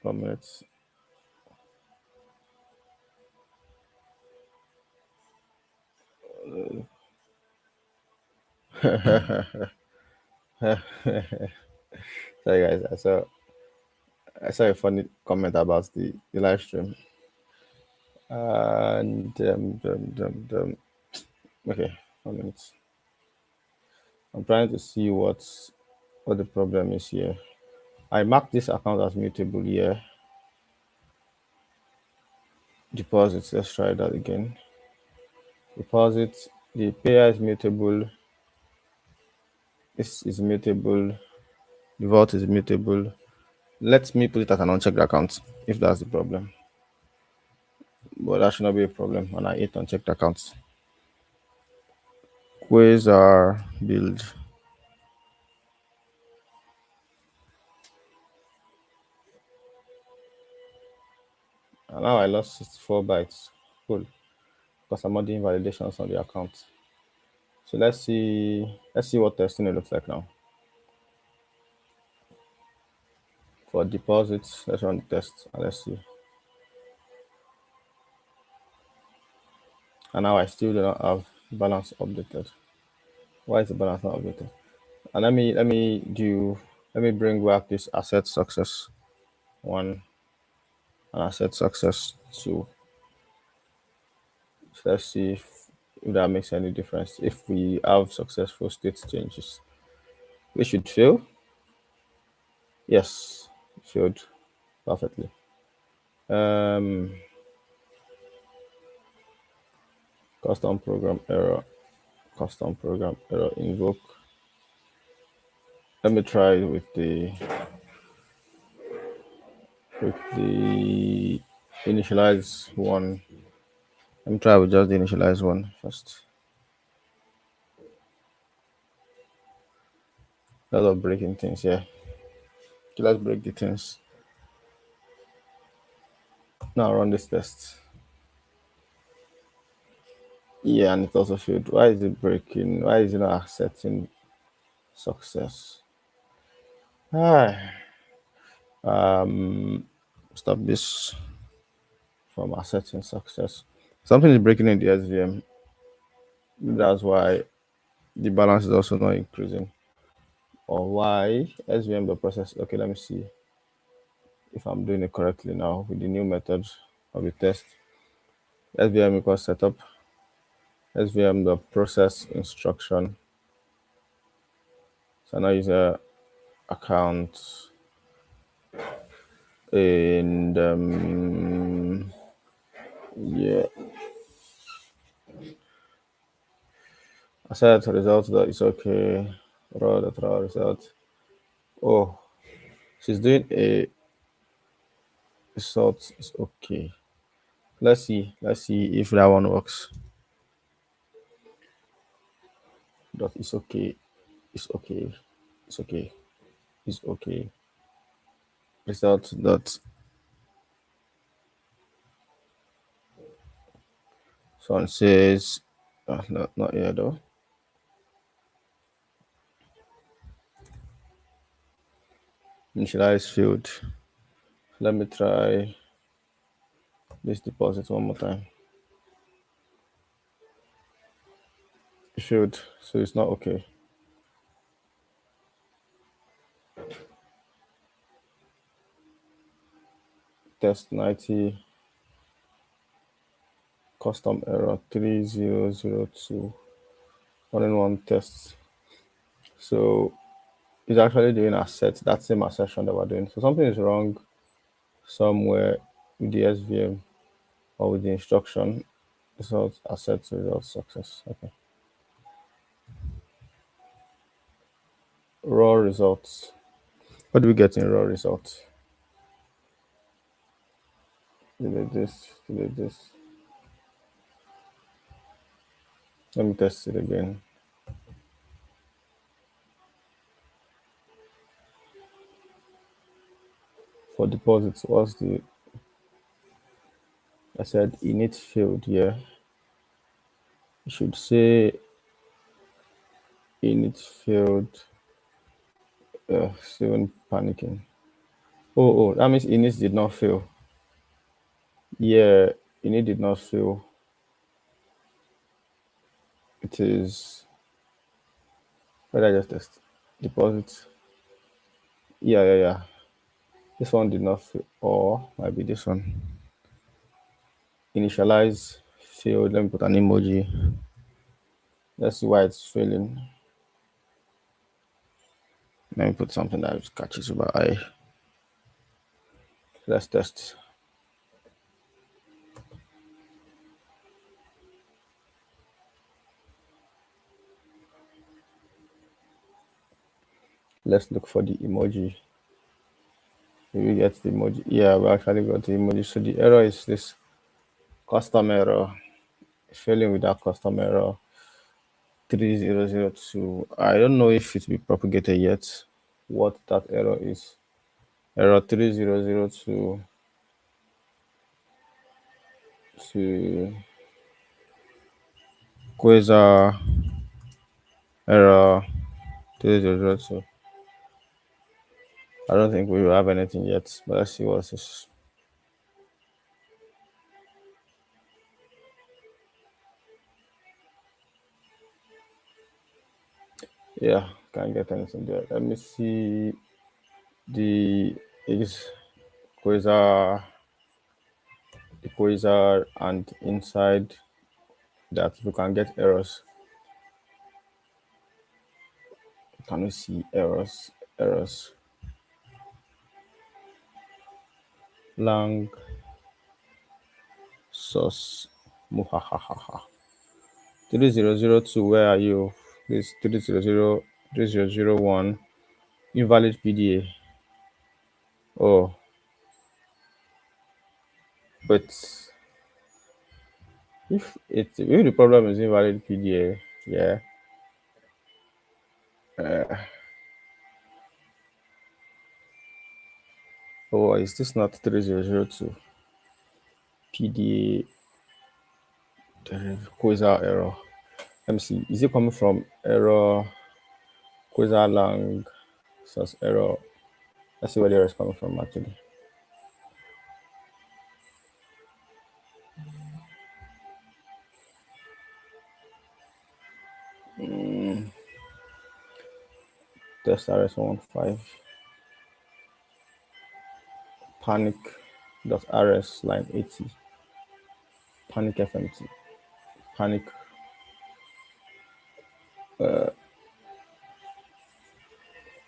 A: Comments. Sorry guys, I saw a funny comment about the live stream. And okay, 1 minute. I'm trying to see what the problem is here. I marked this account as mutable here. Deposits, let's try that again. Deposits, the payer is mutable. This is mutable. The vault is mutable. Let me put it as an unchecked account if that's the problem. But that should not be a problem when I hit unchecked accounts. Quasar build. And now I lost 64 bytes. Cool. Because I'm not doing validations on the account. So let's see what testing it looks like now. For deposits, let's run the test and let's see. And now I still do not have balance updated. Why is the balance not updated? And let me bring back this asset success one and asset success two. So let's see if that makes any difference. If we have successful state changes, we should fail. Yes, failed perfectly. Um, custom program error. Custom program error invoke. Let me try with the initialize one. Let me try with just the initialize one first. A lot of breaking things, yeah. Okay, let's break the things. Now run this test. Yeah, and it also failed. Why is it breaking? Why is it not accepting success? Ah, stop this from accepting success. Something is breaking in the SVM. That's why the balance is also not increasing. Or why SVM the process. Okay, let me see if I'm doing it correctly now with the new method of the test. SVM equals setup. SVM the process instruction. So now is account, and yeah, I said result that it's okay. Raw result. Oh, she's doing a result is okay. Let's see. Let's see if that one works. That is okay. It's okay. It's okay. It's okay. Result that someone says, no, not here though. Initialize field. Let me try this deposit one more time. Field, so it's not okay. Test 90, custom error 3002, one in one test. So it's actually doing asset, that same assertion that we're doing. So something is wrong somewhere with the SVM or with the instruction. Result asset result success. Okay. Raw results. What do we get in raw results? Delete this, delete this. Let me test it again. For deposits, what's the, I said init field here. You should say init field, still panicking. Oh, that means init did not fail. Yeah, init did not fail. It is, what did I just test? Deposit. Yeah. This one did not fail, or might be this one. Initialize failed. Let me put an emoji. Let's see why it's failing. Let me put something that catches my eye. Let's test. Let's look for the emoji. Did we get the emoji? Yeah, we actually got the emoji. So the error is this custom error. Failing with that custom error 3002. I don't know if it will be propagated yet. What that error is. Error 3002 to Quasar error 3002. I don't think we will have anything yet, but let's see what this is. Yeah, can't get anything there. Let me see the is Quasar, the Quasar, and inside that we can get errors. Can we see errors? Errors. Lang source. Muhahaha. 3002, where are you? This 3001. Invalid PDA. Oh, but if the problem is invalid PDA, yeah. Oh, is this not 3002? PDA Quasar error. Let me see. Is it coming from error Quasar lang source error? Let's see where the error is coming from actually. Test RS15 panic.rs line 80 panic FMT panic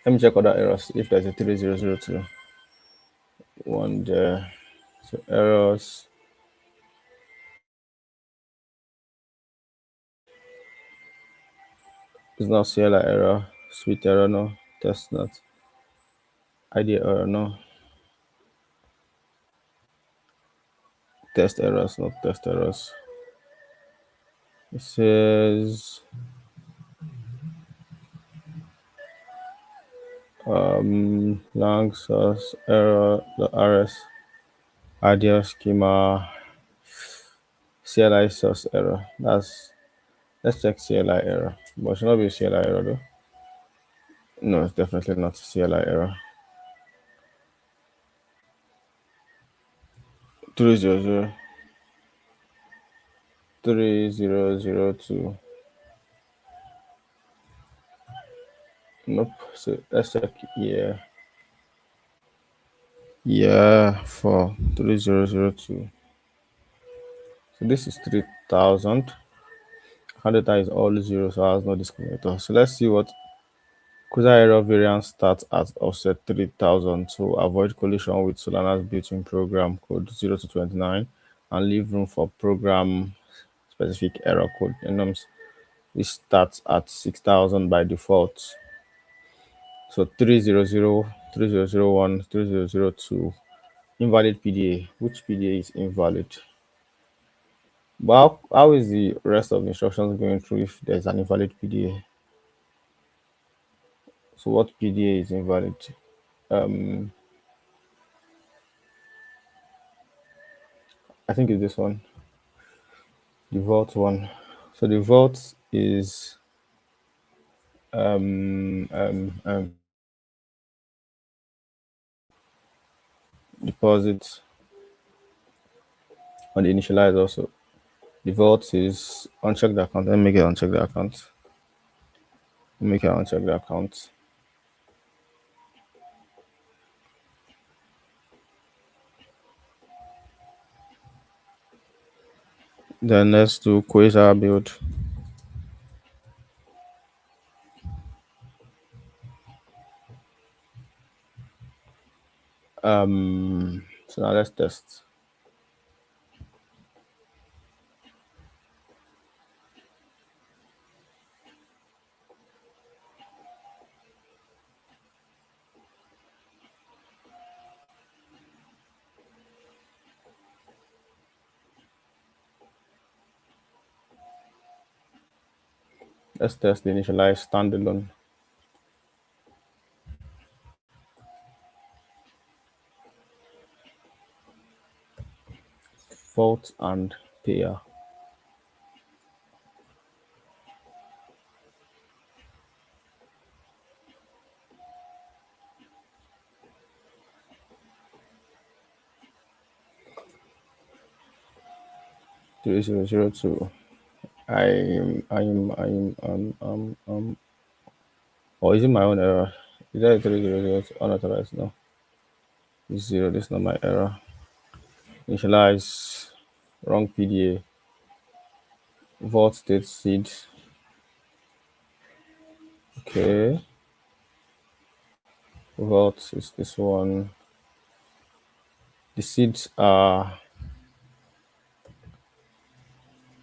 A: Let me check other errors. If there's a 3002 one there, so errors is not CLI error, sweet error, no, test not, ID error, no, test errors, not test errors. It says lang source error, the RS ideal schema, CLI source error. Let's check CLI error. But it should not be CLI error though. No, it's definitely not CLI error. 300 3002. Nope. So let's check here. Yeah, for 3002. So this is 3000. And data is all zero, so it has no discriminator. So let's see what Quasar error variance starts at offset 3000 to avoid collision with Solana's built-in program code 0 to 29 and leave room for program specific error code enums, which starts at 6000 by default. So 300, 3001, 3002, invalid PDA. Which PDA is invalid? But how is the rest of the instructions going through if there's an invalid PDA? So what PDA is invalid? I think it's this one, the vault one. So the vault is deposit on the initialize also. The vault is uncheck the account. Let me make it uncheck the account. Make it uncheck the account. Then let's do Quasar build. So now let's test. Let's test the initialize standalone. Vault and payer. Three zero zero two. Or is it my own error? Is that a 300 unauthorized? No. It's zero. This is not my error. Initialize wrong PDA. Vault state seed. Okay. Vault is this one. The seeds are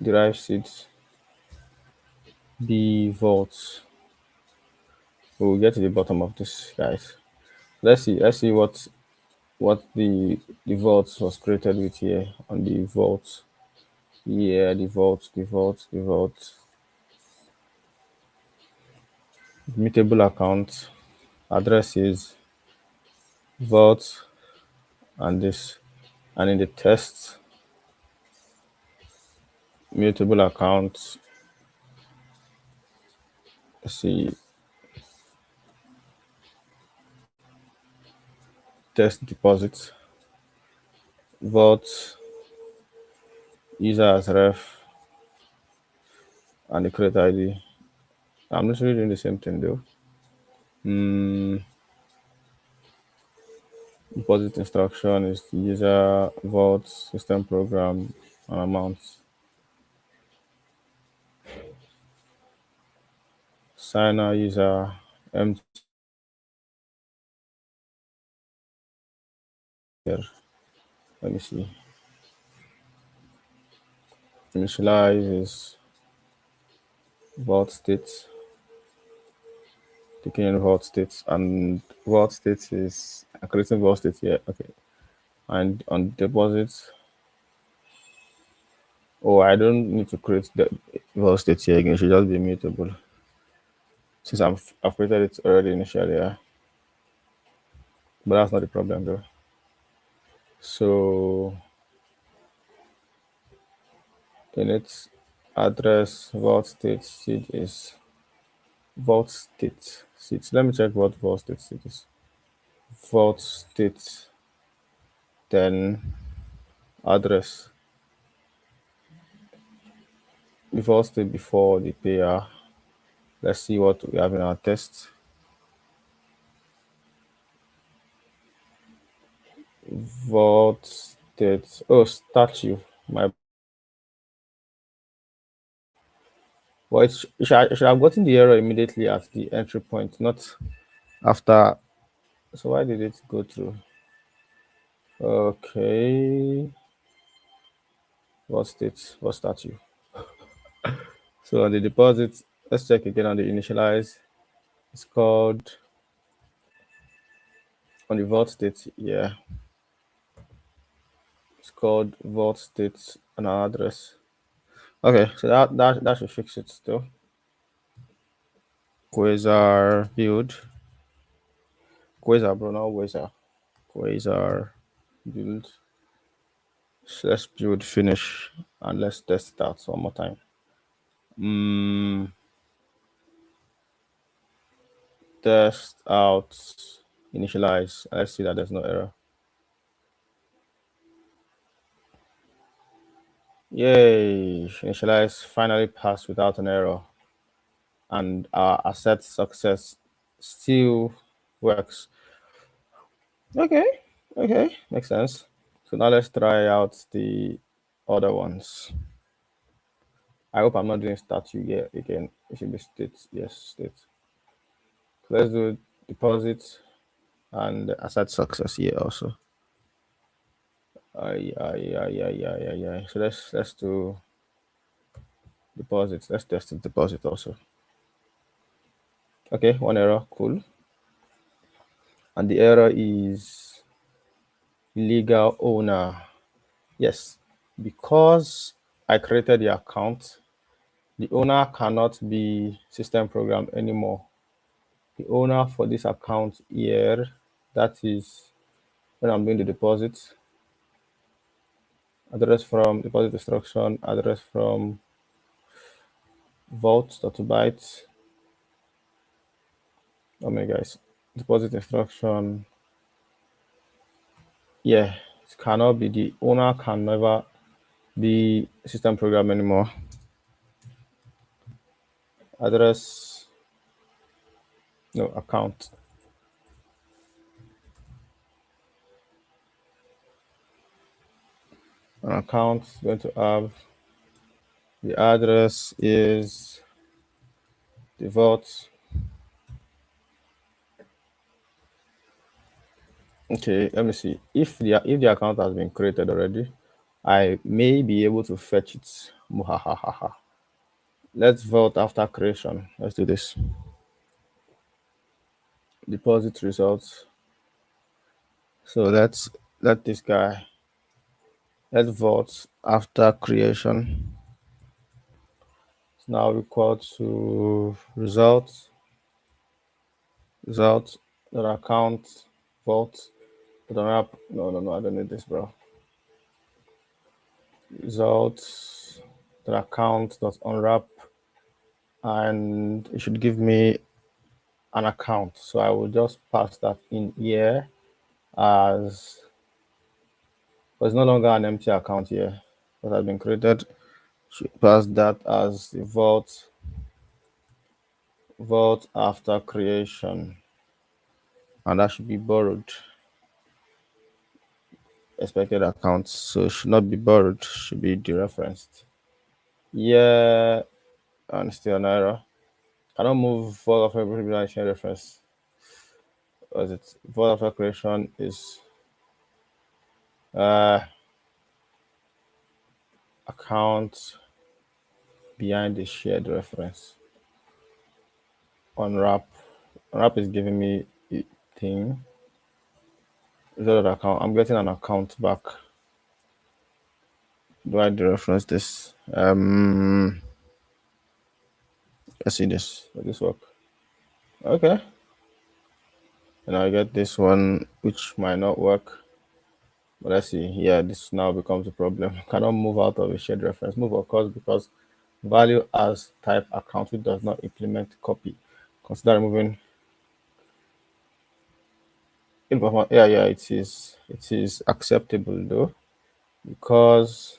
A: derived seeds. B vault. We'll get to the bottom of this, guys. Let's see. Let's see what the vault was created with here on the vault. Yeah, the vault. Mutable account address is vault and this, and in the test mutable account, let's see, test deposit vault user as ref and the create ID. I'm literally doing the same thing though. Deposit instruction is the user vault system program and amounts. Signer user empty here. Let me see. Initialize is vault state, taking in vault states, and vault states is creating vault state here. Okay, and on deposits. Oh, I don't need to create the vault state here again. It should just be immutable since I've created it already initially. Yeah. But that's not the problem though. So then its address vault state seed is vault state seed. Let me check what vault state seed is. Vault state, then address. The vault state before the payer. Let's see what we have in our test. Vault state. Oh, statue. My Well, it should have gotten the error immediately at the entry point, not after. So why did it go through? Okay. What state? What statue? So on the deposit, let's check again on the initialize. It's called on the vault state. Yeah, it's called vault state and our address. Okay, so that should fix it still. Quasar build. Quasar, bro, not Quasar. Quasar build. So let's build finish and let's test it out one more time. Test out initialize. Let's see that there's no error. Yay! Initialize finally passed without an error. And our asset success still works. Okay, makes sense. So now let's try out the other ones. I hope I'm not doing statue here again. It should be state. Yes, state. So let's do deposit and asset success here also. So let's do deposits. Let's test the deposit also. Okay, one error, cool. And the error is legal owner. Yes, because I created the account, the owner cannot be system program anymore. The owner for this account here, that is when I'm doing the deposit, address from deposit instruction, address from vault.byte. Oh my guys, deposit instruction. Yeah, it cannot be, the owner can never be system program anymore. Address, no, account. An account is going to have the address is the vault. Okay, let me see. If the account has been created already, I may be able to fetch it. Let's vault after creation. Let's do this. Deposit results. So let's let this guy. Let's vault after creation. It's now equal to results. Result account vault. No, I don't need this, bro. Results account dot unwrap, and it should give me an account. So I will just pass that in here as, but it's no longer an empty account here that has been created. Should pass that as the vault after creation, and that should be borrowed. Expected accounts, so it should not be borrowed, should be dereferenced. Yeah, and still an error. I don't move vault after creation reference. Was it vault after creation is Uh, account behind the shared reference. Unwrap. Unwrap is giving me a thing. Is that an account? I'm getting an account back. Do I dereference this? Let's see this. Does this work? Okay. And I get this one, which might not work. But let's see. Yeah, this now becomes a problem. Cannot move out of a shared reference. Move occurs because value as type account which does not implement copy. Consider removing. Yeah, yeah, it is. It is acceptable though because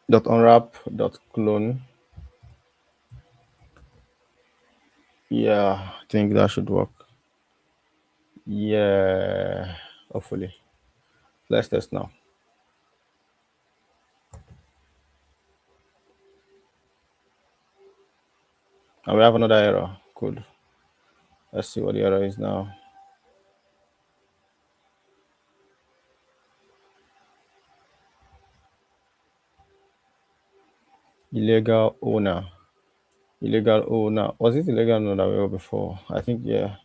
A: dot unwrap dot clone. Yeah, I think that should work. Yeah, hopefully. Let's test now. And we have another error. Good. Let's see what the error is now. Illegal owner. Illegal owner. Was it illegal owner that we were before? I think, yeah.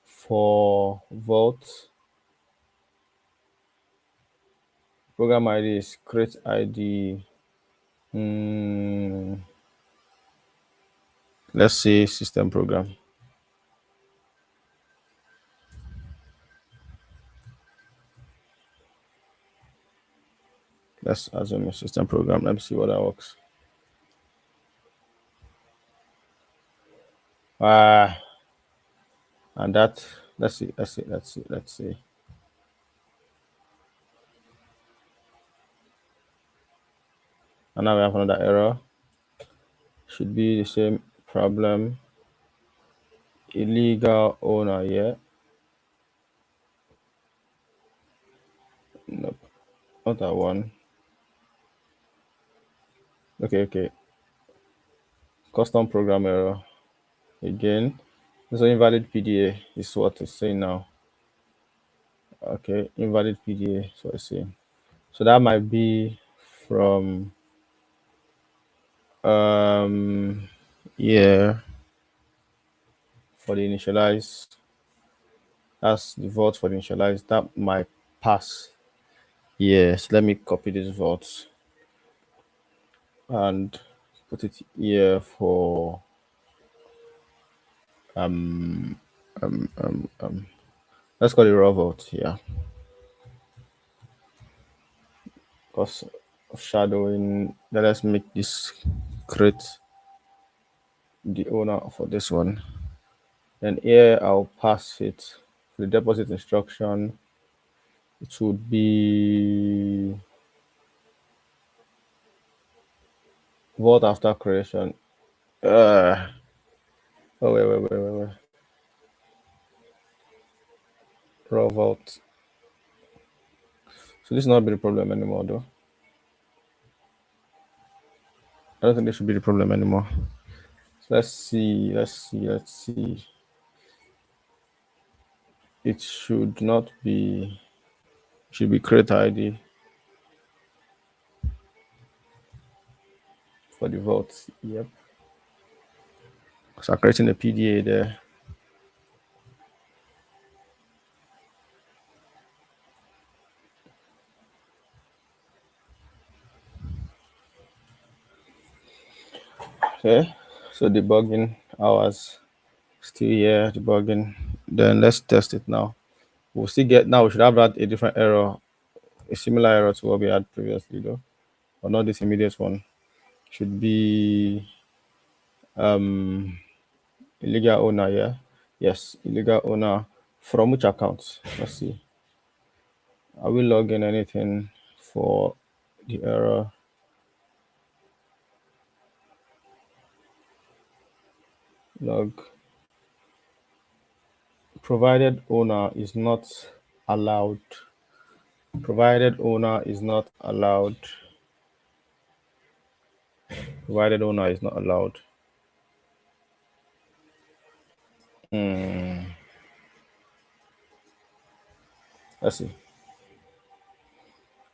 A: For Vault, program ID is create ID. Let's see system program. Let's assume a system program. Let me see what that works. Ah, and that, let's see. And now we have another error. Should be the same problem. Illegal owner, yeah. Nope, not that one. Okay. Custom program error. Again. So invalid PDA is what it's saying now. Okay, invalid PDA. So I see. So that might be from yeah, for the initialize. That's the vote for the initialize. That might pass. Yes, let me copy these votes and put it here for let's call it raw vote, yeah. Because of shadowing, let's make this create the owner for this one. Then here I'll pass it for the deposit instruction. It would be vault after creation. Uh, oh wait. Raw vault. So this will not be the problem anymore, though. I don't think this should be the problem anymore. So let's see. It should not be. Should be create ID for the vault. Yep. So I'm creating a PDA there. Okay. So debugging hours still here. Debugging. Then let's test it now. We'll still get now. We should have had a different error, a similar error to what we had previously, though, but not this immediate one. Should be illegal owner. Yeah. Yes, illegal owner. From which account? Let's see. Are we logging anything for the error? Log. Provided owner is not allowed. Provided owner is not allowed. Provided owner is not allowed. Let's see.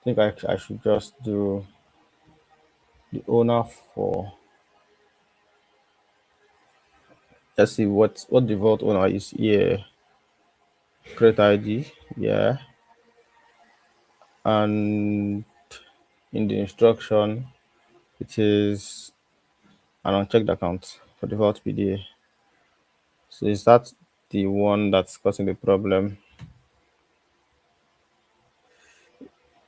A: I think I should just do the owner for. Let's see what the vault owner is here. Create ID, yeah, and in the instruction it is an unchecked account for the vault PDA. So is that the one that's causing the problem?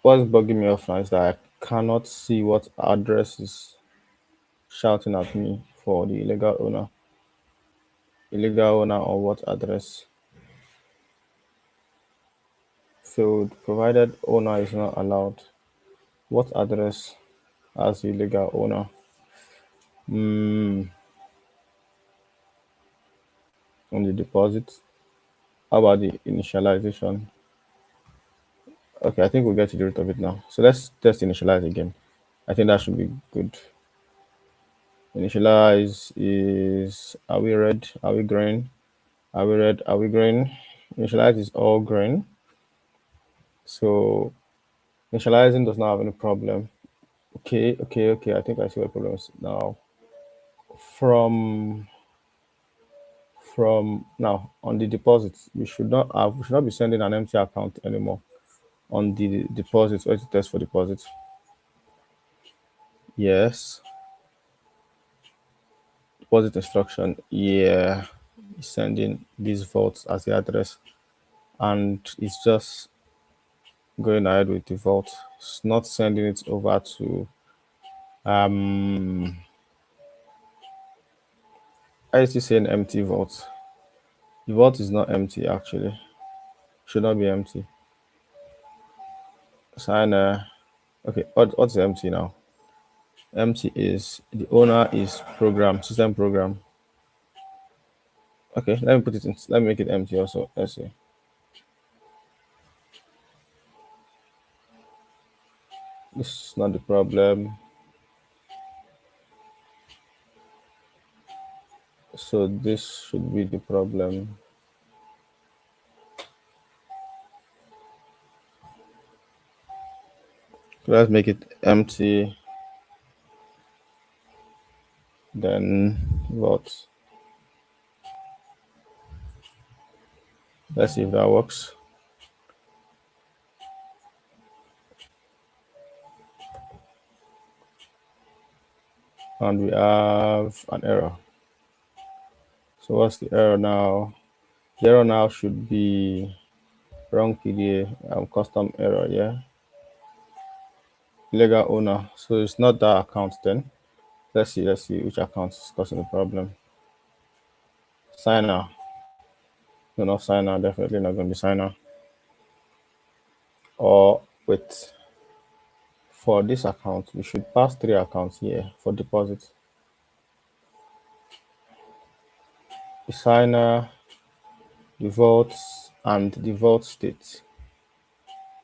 A: What's bugging me off now is that I cannot see what address is shouting at me for the illegal owner. Illegal owner or what address? Field provided owner is not allowed. What address has the illegal owner? On the deposit. How about the initialization? Okay, I think we'll get to the root of it now. So let's test initialize again. I think that should be good. Initialize is, are we red? Are we green? Are we red? Are we green? Initialize is all green. So initializing does not have any problem. Okay. I think I see what the problem is now. From now on the deposits, we should not be sending an empty account anymore on the deposits or to test for deposits. Yes. Deposit instruction, yeah, sending these vaults as the address, and it's just going ahead with the vault. It's not sending it over to I see saying empty vault. The vault is not empty actually. Should not be empty. Signer. Okay, what's empty now? Empty is the owner is program, system program. Okay, let me put it in, let me make it empty also. Let's see. This is not the problem. So this should be the problem. Let's make it empty. Then what? Let's see if that works. And we have an error. So what's the error now? The error now should be wrong PDA, custom error, yeah. Illegal owner. So it's not that account then. Let's see which account is causing the problem. Signer. No, not signer, definitely not gonna be signer. Or wait. For this account, we should pass 3 accounts here for deposit. The signer, the vaults, and the vault state.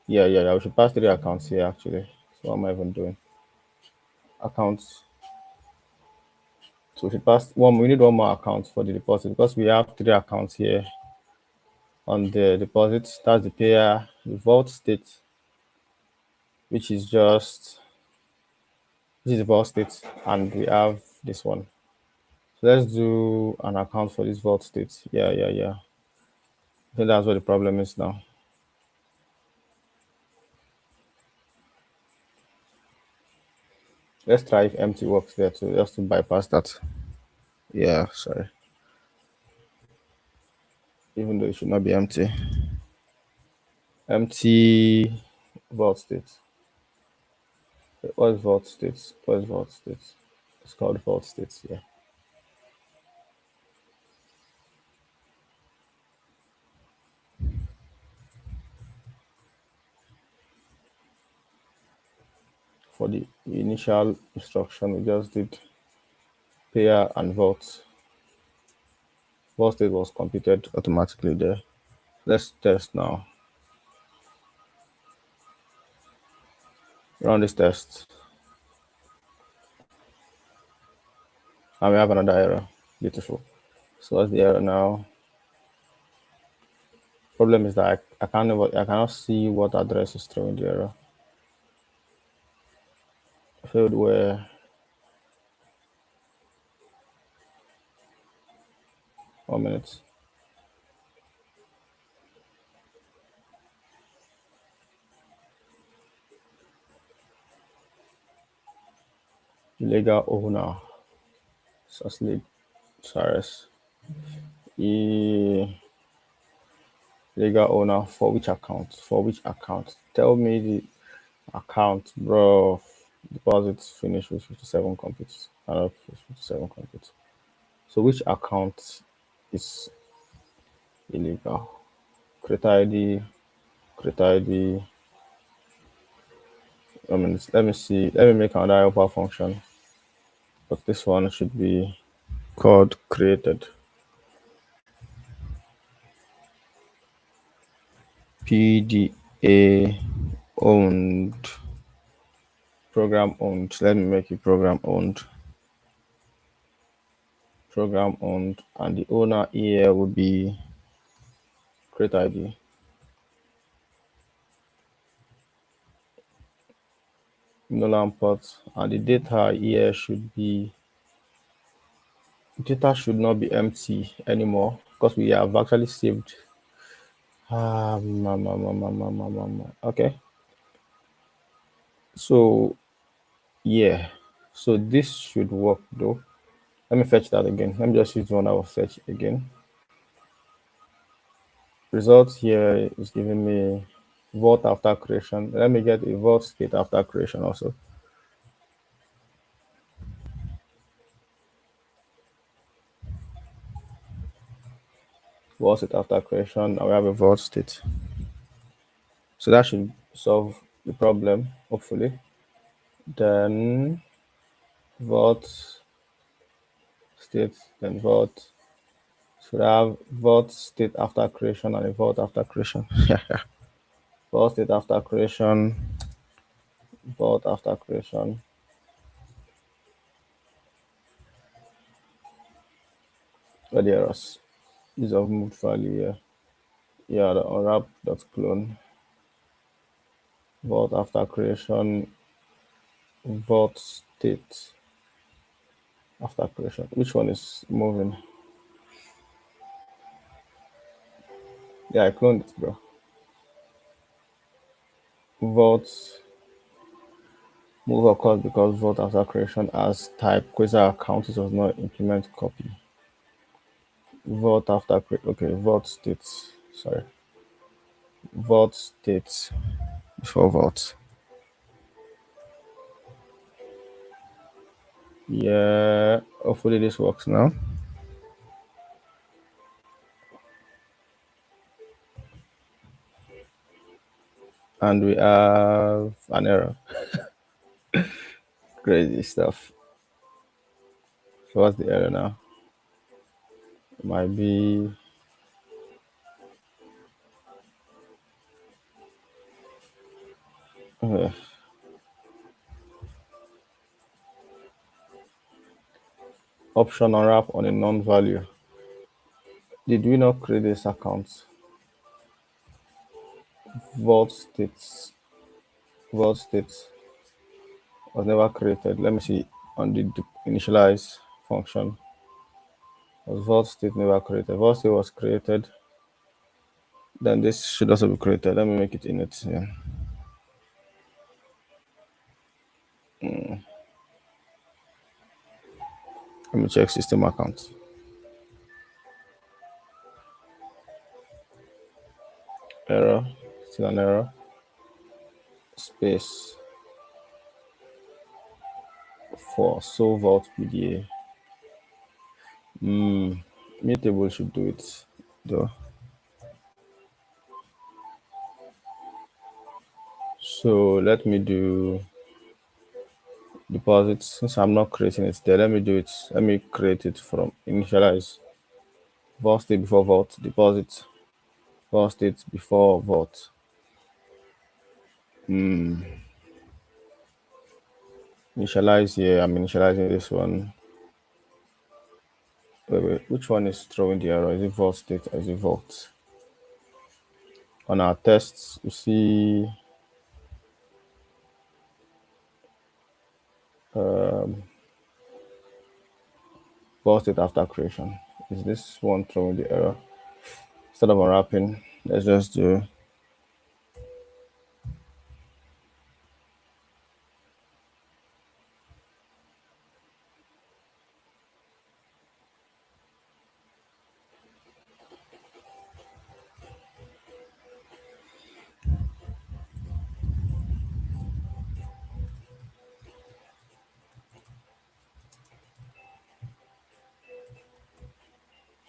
A: Yeah. We should pass 3 accounts here actually. So what am I even doing? Accounts. So we should pass one. We need one more account for the deposit because we have 3 accounts here on the deposit. That's the payer, the vault state, which is just this is the vault state, and we have this one. So let's do an account for this vault state. Yeah. I think that's what the problem is now. Let's try if empty works there too, just to bypass that. Yeah, sorry. Even though it should not be empty. Empty vault state. What is vault state? What is vault state? It's called vault state, yeah. For the initial instruction, we just did payer and vault. Vault state was computed automatically there. Let's test now. Run this test. And we have another error. Beautiful. So what's the error now? Problem is that I cannot see what address is throwing the error. Field where 1 minute. Legal owner. Susley Cyrus. E legal owner for which account? For which account? Tell me the account, bro. Deposits finish with 57 complete. 57 complete. So which account is illegal? Create ID, create ID. Let me see. Let me make another helper function. But this one should be called created. PDA owned. Program owned. Let me make it program owned. Program owned. And the owner here will be create ID. Null port. And the data here should be data should not be empty anymore because we have actually saved. Okay. So yeah. So this should work though. Let me fetch that again. Let me just use the one I will fetch again. Result here is giving me vault after creation. Let me get a vault state after creation also. Vault state after creation. Now we have a vault state. So that should solve the problem, hopefully. Then vault state, then vault. Should have vault state after creation and a vault after creation. Vault state after creation, vault after creation. Where the errors? Use of moved value here. Yeah, the unwrap.clone. Vault after creation, vault state after creation. Which one is moving? Yeah, I cloned it, bro. Vault move occurs because vault after creation as type Quasar account it does not implement copy. Vault after okay, vault states. Sorry. Vault states before vault. Yeah, hopefully this works now. And we have an error. Crazy stuff. So what's the error now? It might be option unwrap on a non-value. Did we not create this account? Vault states was never created. Let me see on the initialize function. Was vault state never created? Vault state was created. Then this should also be created. Let me make it init. Yeah. Let me check system account. Error. Still an error. Space for so vault PDA. Mutable should do it though. So let me do deposits. Since I'm not creating it there, let me do it. Let me create it from initialize. Vault state before vault. Deposit. Vault state before vault. Initialize here. I'm initializing this one. Wait. Which one is throwing the error? Is it vault state or is it vault? on our tests, you see vault state after creation. Is this one throwing the error? Instead of unwrapping, let's just do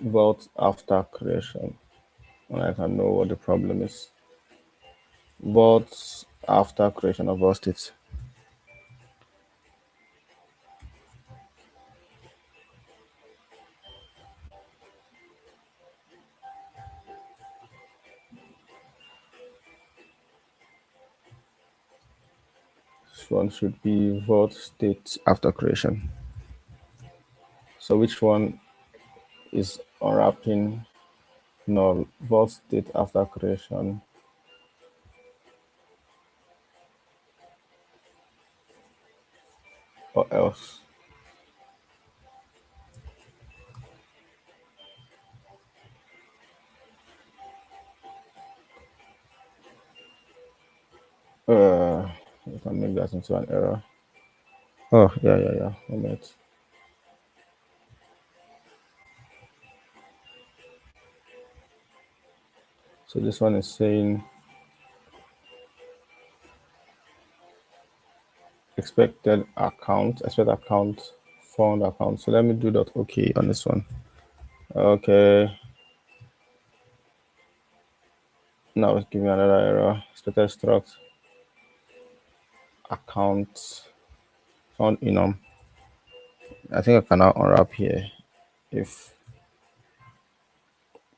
A: vault after creation, and I can know what the problem is. Vault after creation of vault states. This one should be vault state after creation. So which one is unwrapping? No, vault state after creation or else. You can make that into an error. Oh, yeah. 1 minute. So this one is saying expect account, found account. So let me do that. Okay, on this one. Okay. Now it's giving me another error. Expected struct account found enum. I think I can now unwrap here if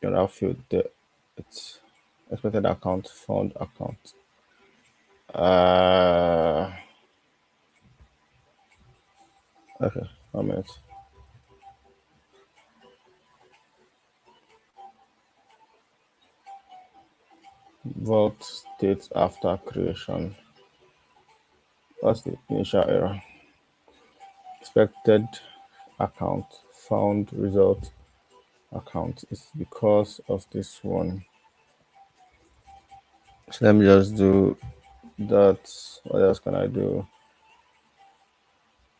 A: your unwrap field there. It's expected account, found account. Okay, 1 minute. Vault state after creation. What's the initial error? Expected account, found result account. It's because of this one. So let me just do that. What else can I do?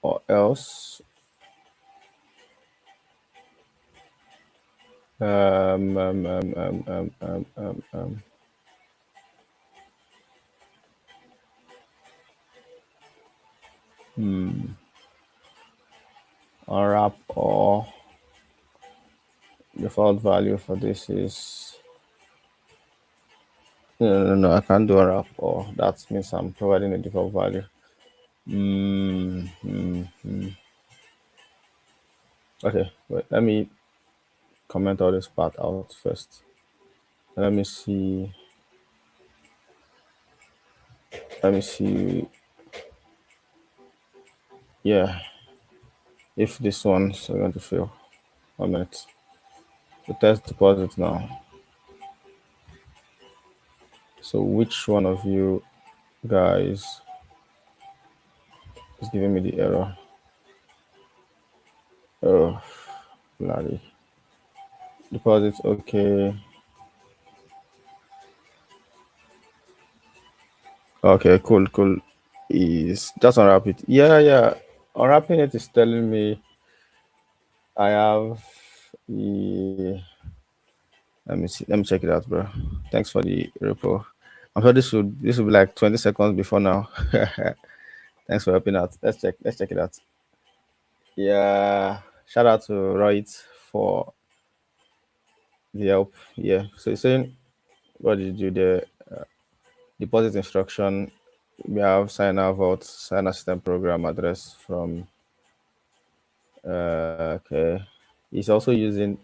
A: Or else, um, um, um, um, um, um, um, um. Unwrap or default value for this is no, I can't do unwrap or that means I'm providing a default value. Okay, wait, let me comment all this part out first. Let me see. Let me see. Yeah, if this one's going to fail. 1 minute. The test deposit now. So which one of you guys is giving me the error? Oh, bloody. Deposits, okay. Okay, cool. Is just unwrap it. Yeah. Unwrapping it is telling me I have let me see. Let me check it out, bro. Thanks for the repo. I'm sure this will be like 20 seconds before now. Thanks for helping out. Let's check it out. Yeah. Shout out to Roy for the help. Yeah. So you're saying what did you do there? Deposit instruction. We have signer vault, signer system program address from okay. He's also using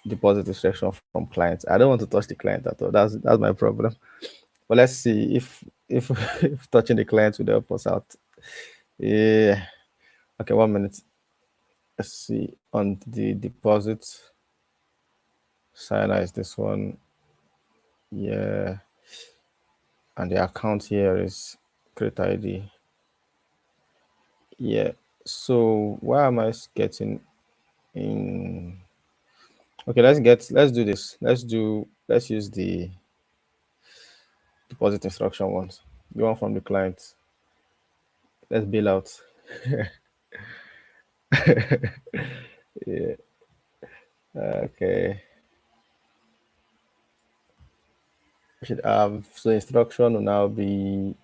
A: deposit instruction from clients. I don't want to touch the client at all. That's my problem. But let's see if if touching the client would help us out. Yeah. Okay, 1 minute. Let's see on the deposit signer is this one. Yeah, and the account here is create ID. Yeah. So why am I getting in? Okay, let's do this. Let's use the deposit instruction ones. The one from the client. Let's bail out. Yeah. Okay. We should have so instruction will now be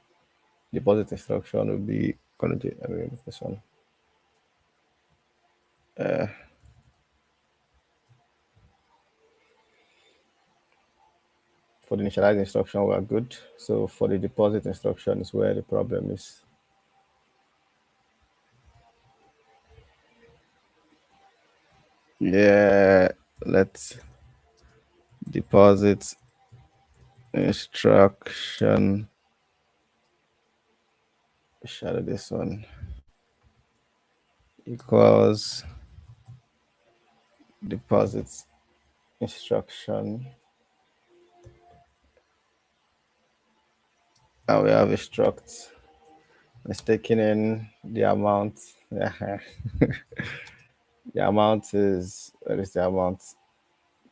A: deposit instruction will be gonna do this one. For the initialize instruction, we are good. So for the deposit instruction is where the problem is. Yeah, let's deposit instruction. Shadow this one equals deposit instruction. And we have a struct. It's taking in the amount. the amount is what is the amount?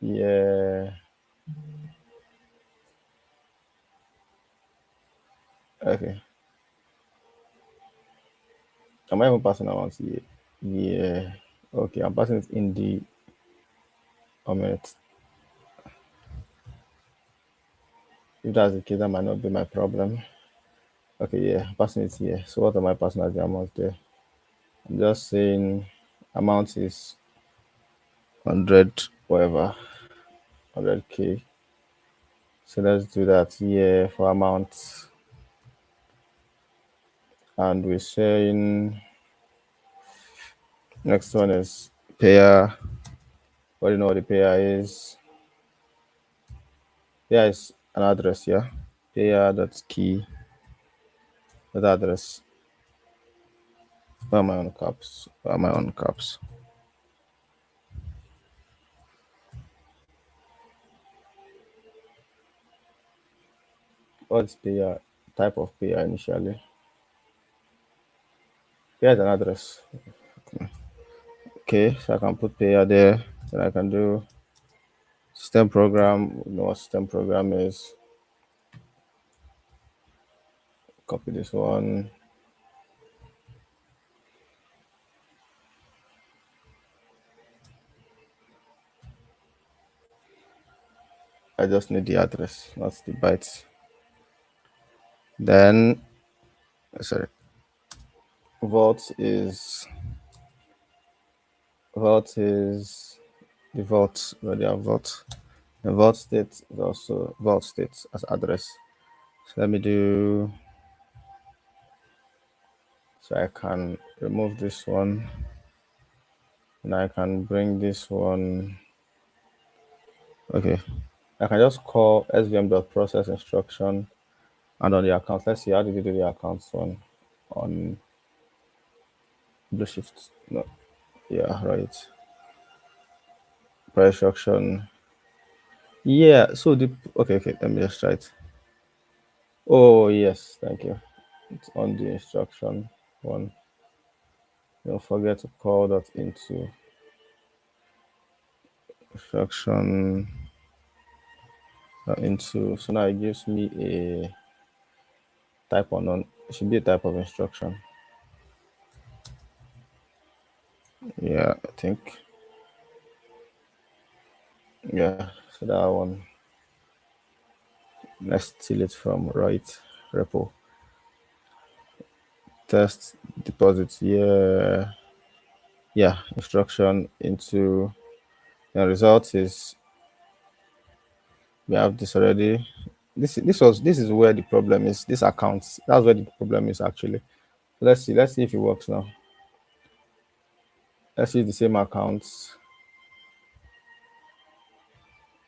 A: Yeah. Okay. Am I even passing amount? Yeah. Yeah. Okay, I'm passing it in the a minute. If that's the case, that might not be my problem. Okay, yeah, passing it here. So what am I passing as the amount there? I'm just saying amount is 100, whatever, 100K. So let's do that here for amount. And we're saying next one is payer. What do you know what the payer is? Payer is an address, yeah. Payer that's key. That address. Where am I on caps? Where am I on caps? What's payer? Type of payer initially. Payer is an address. Okay, so I can put payer there. Then I can do system program. You know what system program is. Copy this one. I just need the address, not the bytes. Then, sorry, vault is vault is the vault. Where they have vault. The vault state is also vault state as address. So let me do. So I can remove this one, and I can bring this one. Okay, I can just call svm.process instruction and on the account. Let's see how did you do the accounts one on blue shift. No, yeah, right. Price instruction. Yeah, so the okay, let me just try it. Oh yes, thank you. It's on the instruction one. Don't forget to call that into instruction into so now it gives me a type on it should be a type of instruction. Yeah, I think. Yeah, so that one. Let's steal it from right repo. Test deposits. Yeah. Yeah. Instruction into the result is we have this already. This is where the problem is. This account. That's where the problem is actually. Let's see. Let's see if it works now. Let's use the same accounts.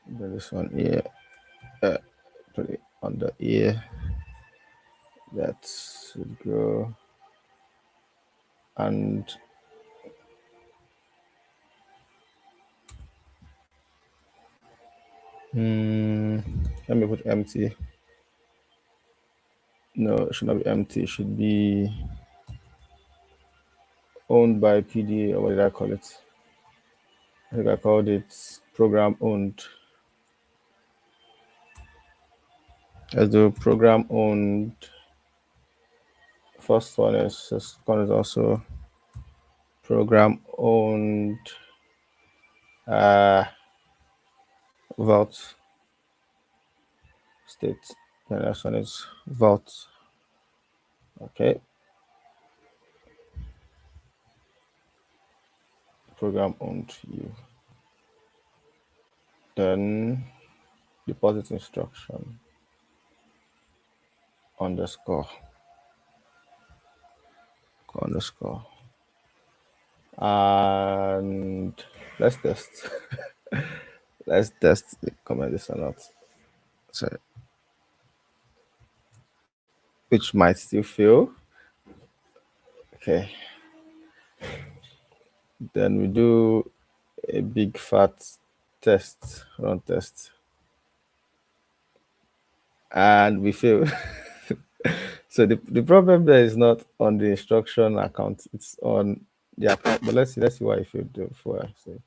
A: This one here. Put it on the ear. That should go. And Let me put empty. No, it should not be empty. It should be owned by PD, or what did I call it? I think I called it program owned. Let's do program owned. First one is also program owned uh, vault state. The next one is vault. Okay, program owned you. Then deposit instruction underscore underscore, and let's test. Let's test the comment this or not. So, which might still fail. Okay. Then we do a big fat test, run test, and we fail. So the problem there is not on the instruction account, it's on the account. But let's see what I failed before I say.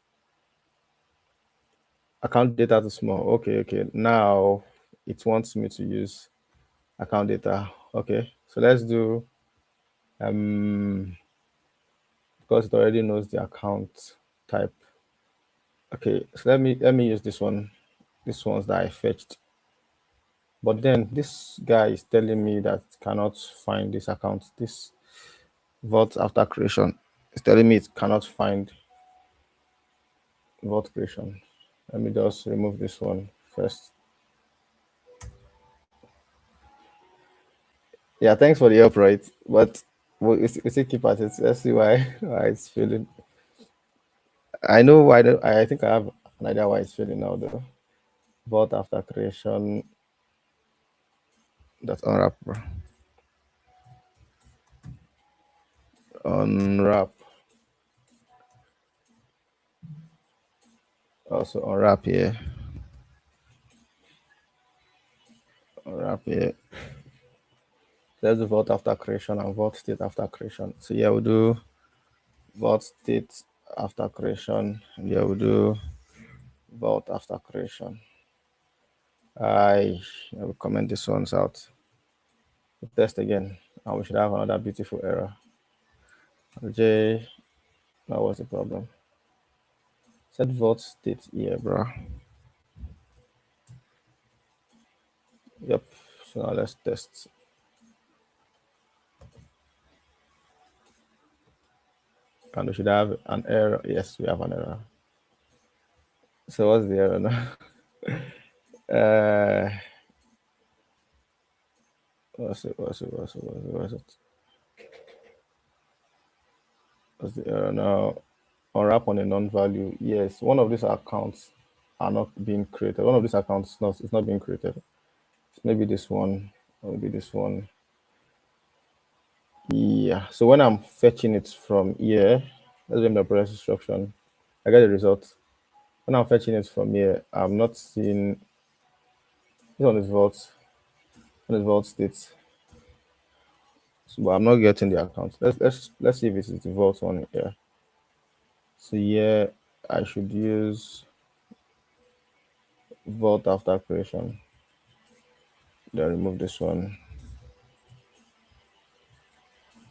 A: Account data too small. Okay. Now it wants me to use account data. Okay, so let's do because it already knows the account type. Okay, so let me use this one. This one's that I fetched. But then this guy is telling me that it cannot find this account. This vault after creation is telling me it cannot find vault creation. Let me just remove this one first. Yeah, thanks for the help, right? But we still keep at it. Let's see why it's failing. I know why. I think I have an idea why it's failing now, though. Vault after creation. That's unwrap, bro. Unwrap. Also unwrap here. Unwrap here. Let's do vault after creation and vault state after creation. So yeah, we'll do vault state after creation. Yeah, we'll do vault after creation. I will comment this ones out. We'll test again, and we should have another beautiful error. J, now what's the problem? Set vault state here, bro. Yep. So now let's test. And we should have an error. Yes, we have an error. So what's the error now? What's it? What's the error now? Unwrap on a non-value. Yes, one of these accounts are not being created. One of these accounts is not being created. Maybe this one, or maybe this one. Yeah. So when I'm fetching it from here, let's name the process instruction. I get the result. When I'm fetching it from here, I'm not seeing this one is vault. One is vault state. So, but I'm not getting the account. Let's see if it is the vault one here. So here I should use vault after creation. Then remove this one.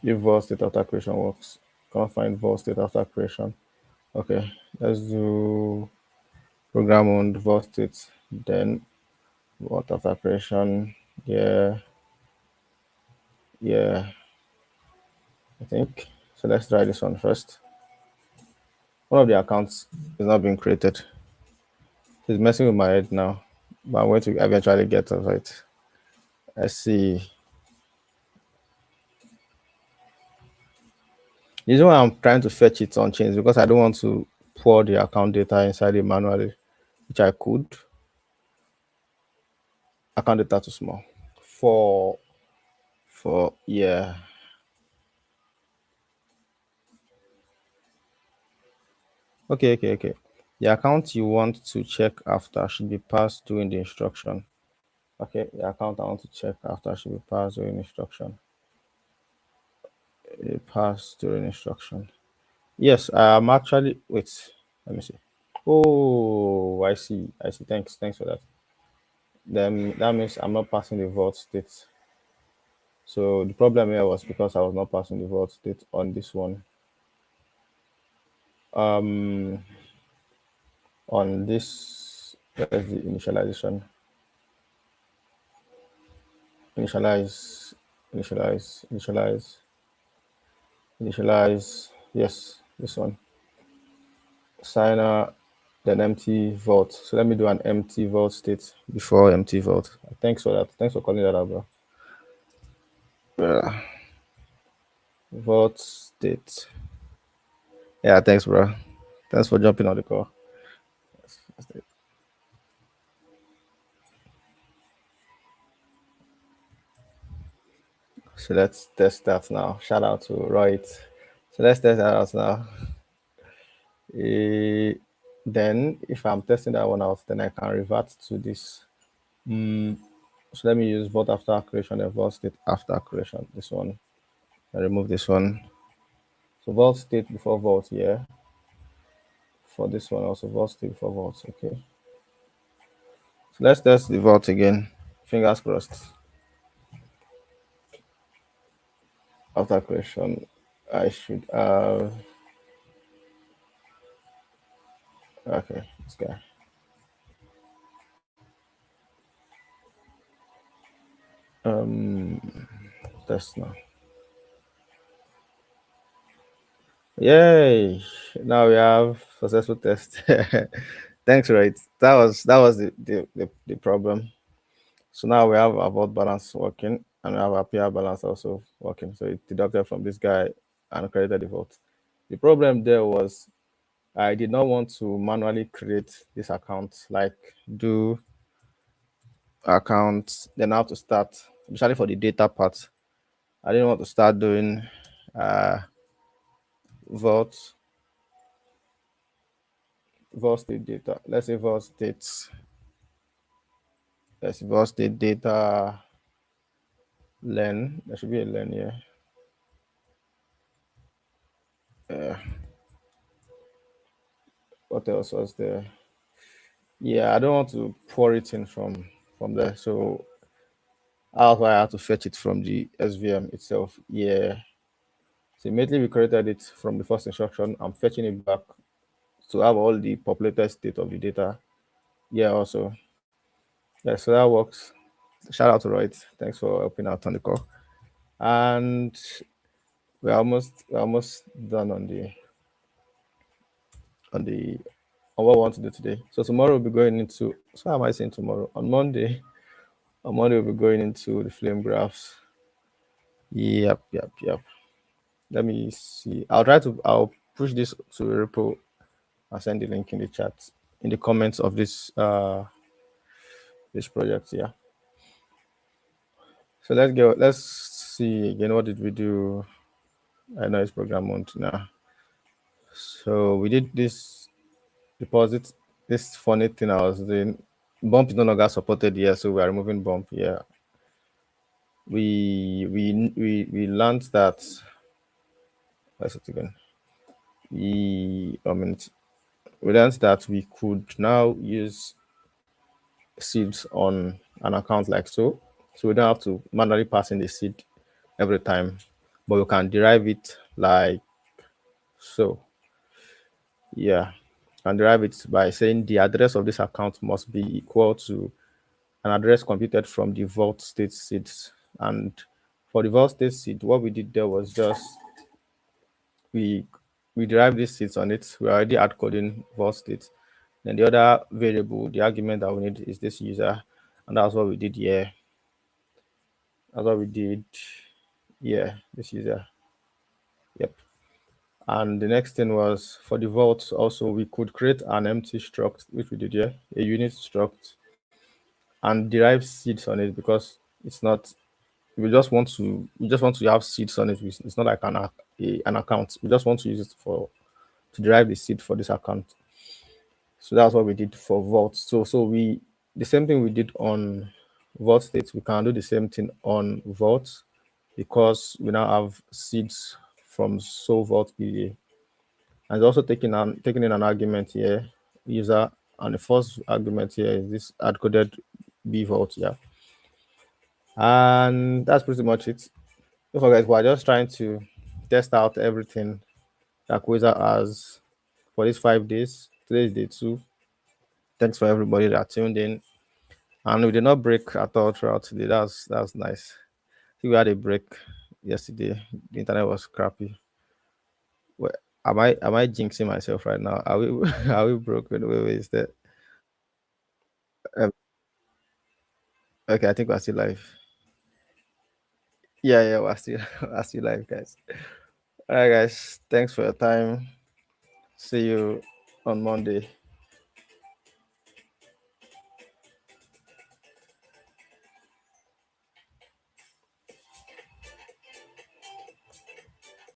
A: If vault state after creation works, can't find vault state after creation. Okay, let's do program on vault state, then vault after creation. Yeah, I think so. Let's try this one first. One of the accounts is not being created. It's messing with my head now, but I'm going to eventually get of it. Let's see. The reason why I'm trying to fetch it on chains because I don't want to pour the account data inside it manually, which I could. Account data too small. For yeah. Okay. The account you want to check after should be passed during the instruction. Okay, the account I want to check after should be passed during instruction. Pass during instruction. Yes, I'm actually wait. Let me see. Oh, I see. I see. Thanks for that. Then that means I'm not passing the vault state. So the problem here was because I was not passing the vault state on this one. Um, on this, where's the initialization? Initialize, initialize. Yes, this one. Signer, then empty vault. So let me do an empty vault state before empty vault. Thanks for that. Thanks for calling that out, bro. Vault state. Yeah, thanks, bro. Thanks for jumping on the call. So let's test that now. Shout out to Roy. So let's test that out now. Then if I'm testing that one out, then I can revert to this. So let me use vault after creation and vault state after creation. This one. I remove this one. So vault state before vault here. For this one also vault state before vault. Okay. So let's test the vault again. Fingers crossed. After creation, I should have. Okay, this guy. Test now. Yay! Now we have successful test. Thanks, right? That was the problem. So now we have our vote balance working and we have our PR balance also working. So it deducted from this guy and credited the vote. The problem there was I did not want to manually create this account, like do account, then I have to start, especially for the data part. I didn't want to start doing uh vote vault state data. Let's say vault states. Let's see vault state data len. There should be a len here. What else was there? Yeah, I don't want to pour it in from there. So that's why I had to fetch it from the SVM itself. Yeah. So immediately we created it from the first instruction. I'm fetching it back to have all the populated state of the data. Yeah, also. Yeah, so that works. Shout out to Roy. Thanks for helping out on the call. And we're almost done on what we want to do today. So tomorrow we'll be going into, so how am I saying tomorrow? On Monday we'll be going into the flame graphs. Yep. Let me see. I'll push this to a repo. I'll send the link in the chat, in the comments of this project. Yeah. So let's see again. What did we do? I know it's program month now. So we did this deposit, this funny thing I was doing. Bump is no longer supported here, so we are removing bump. Yeah. We learned that. What's it again? We learned that we could now use seeds on an account like so. So we don't have to manually pass in the seed every time, but we can derive it like so. Yeah, and derive it by saying the address of this account must be equal to an address computed from the vault state seeds. And for the vault state seed, what we did there was just we we derived these seeds on it. We already hard coding vault state. Then the other variable, the argument that we need is this user, and that's what we did here. That's what we did. Yeah, this user. Yep. And the next thing was for the vault also we could create an empty struct, which we did here, a unit struct, and derive seeds on it because it's not we just want to have seeds on it. It's not like an account. We just want to use it to derive the seed for this account. So that's what we did for vault. So we the same thing we did on Vault State, we can do the same thing on Vault because we now have seeds from So Vault EA. And also taking in an argument here, user, and the first argument here is this hard-coded B Vault, yeah. And that's pretty much it. Don't forget, we're just trying to test out everything that Quasar has for these 5 days. Today is day 2. Thanks for everybody that tuned in. And we did not break at all throughout today. That's nice. I think we had a break yesterday. The internet was crappy. Well, am I jinxing myself right now? Are we are we broken? Wait, is that um, okay? I think we're still live. Yeah, we're still we're still live, guys. All right, guys. Thanks for your time. See you on Monday.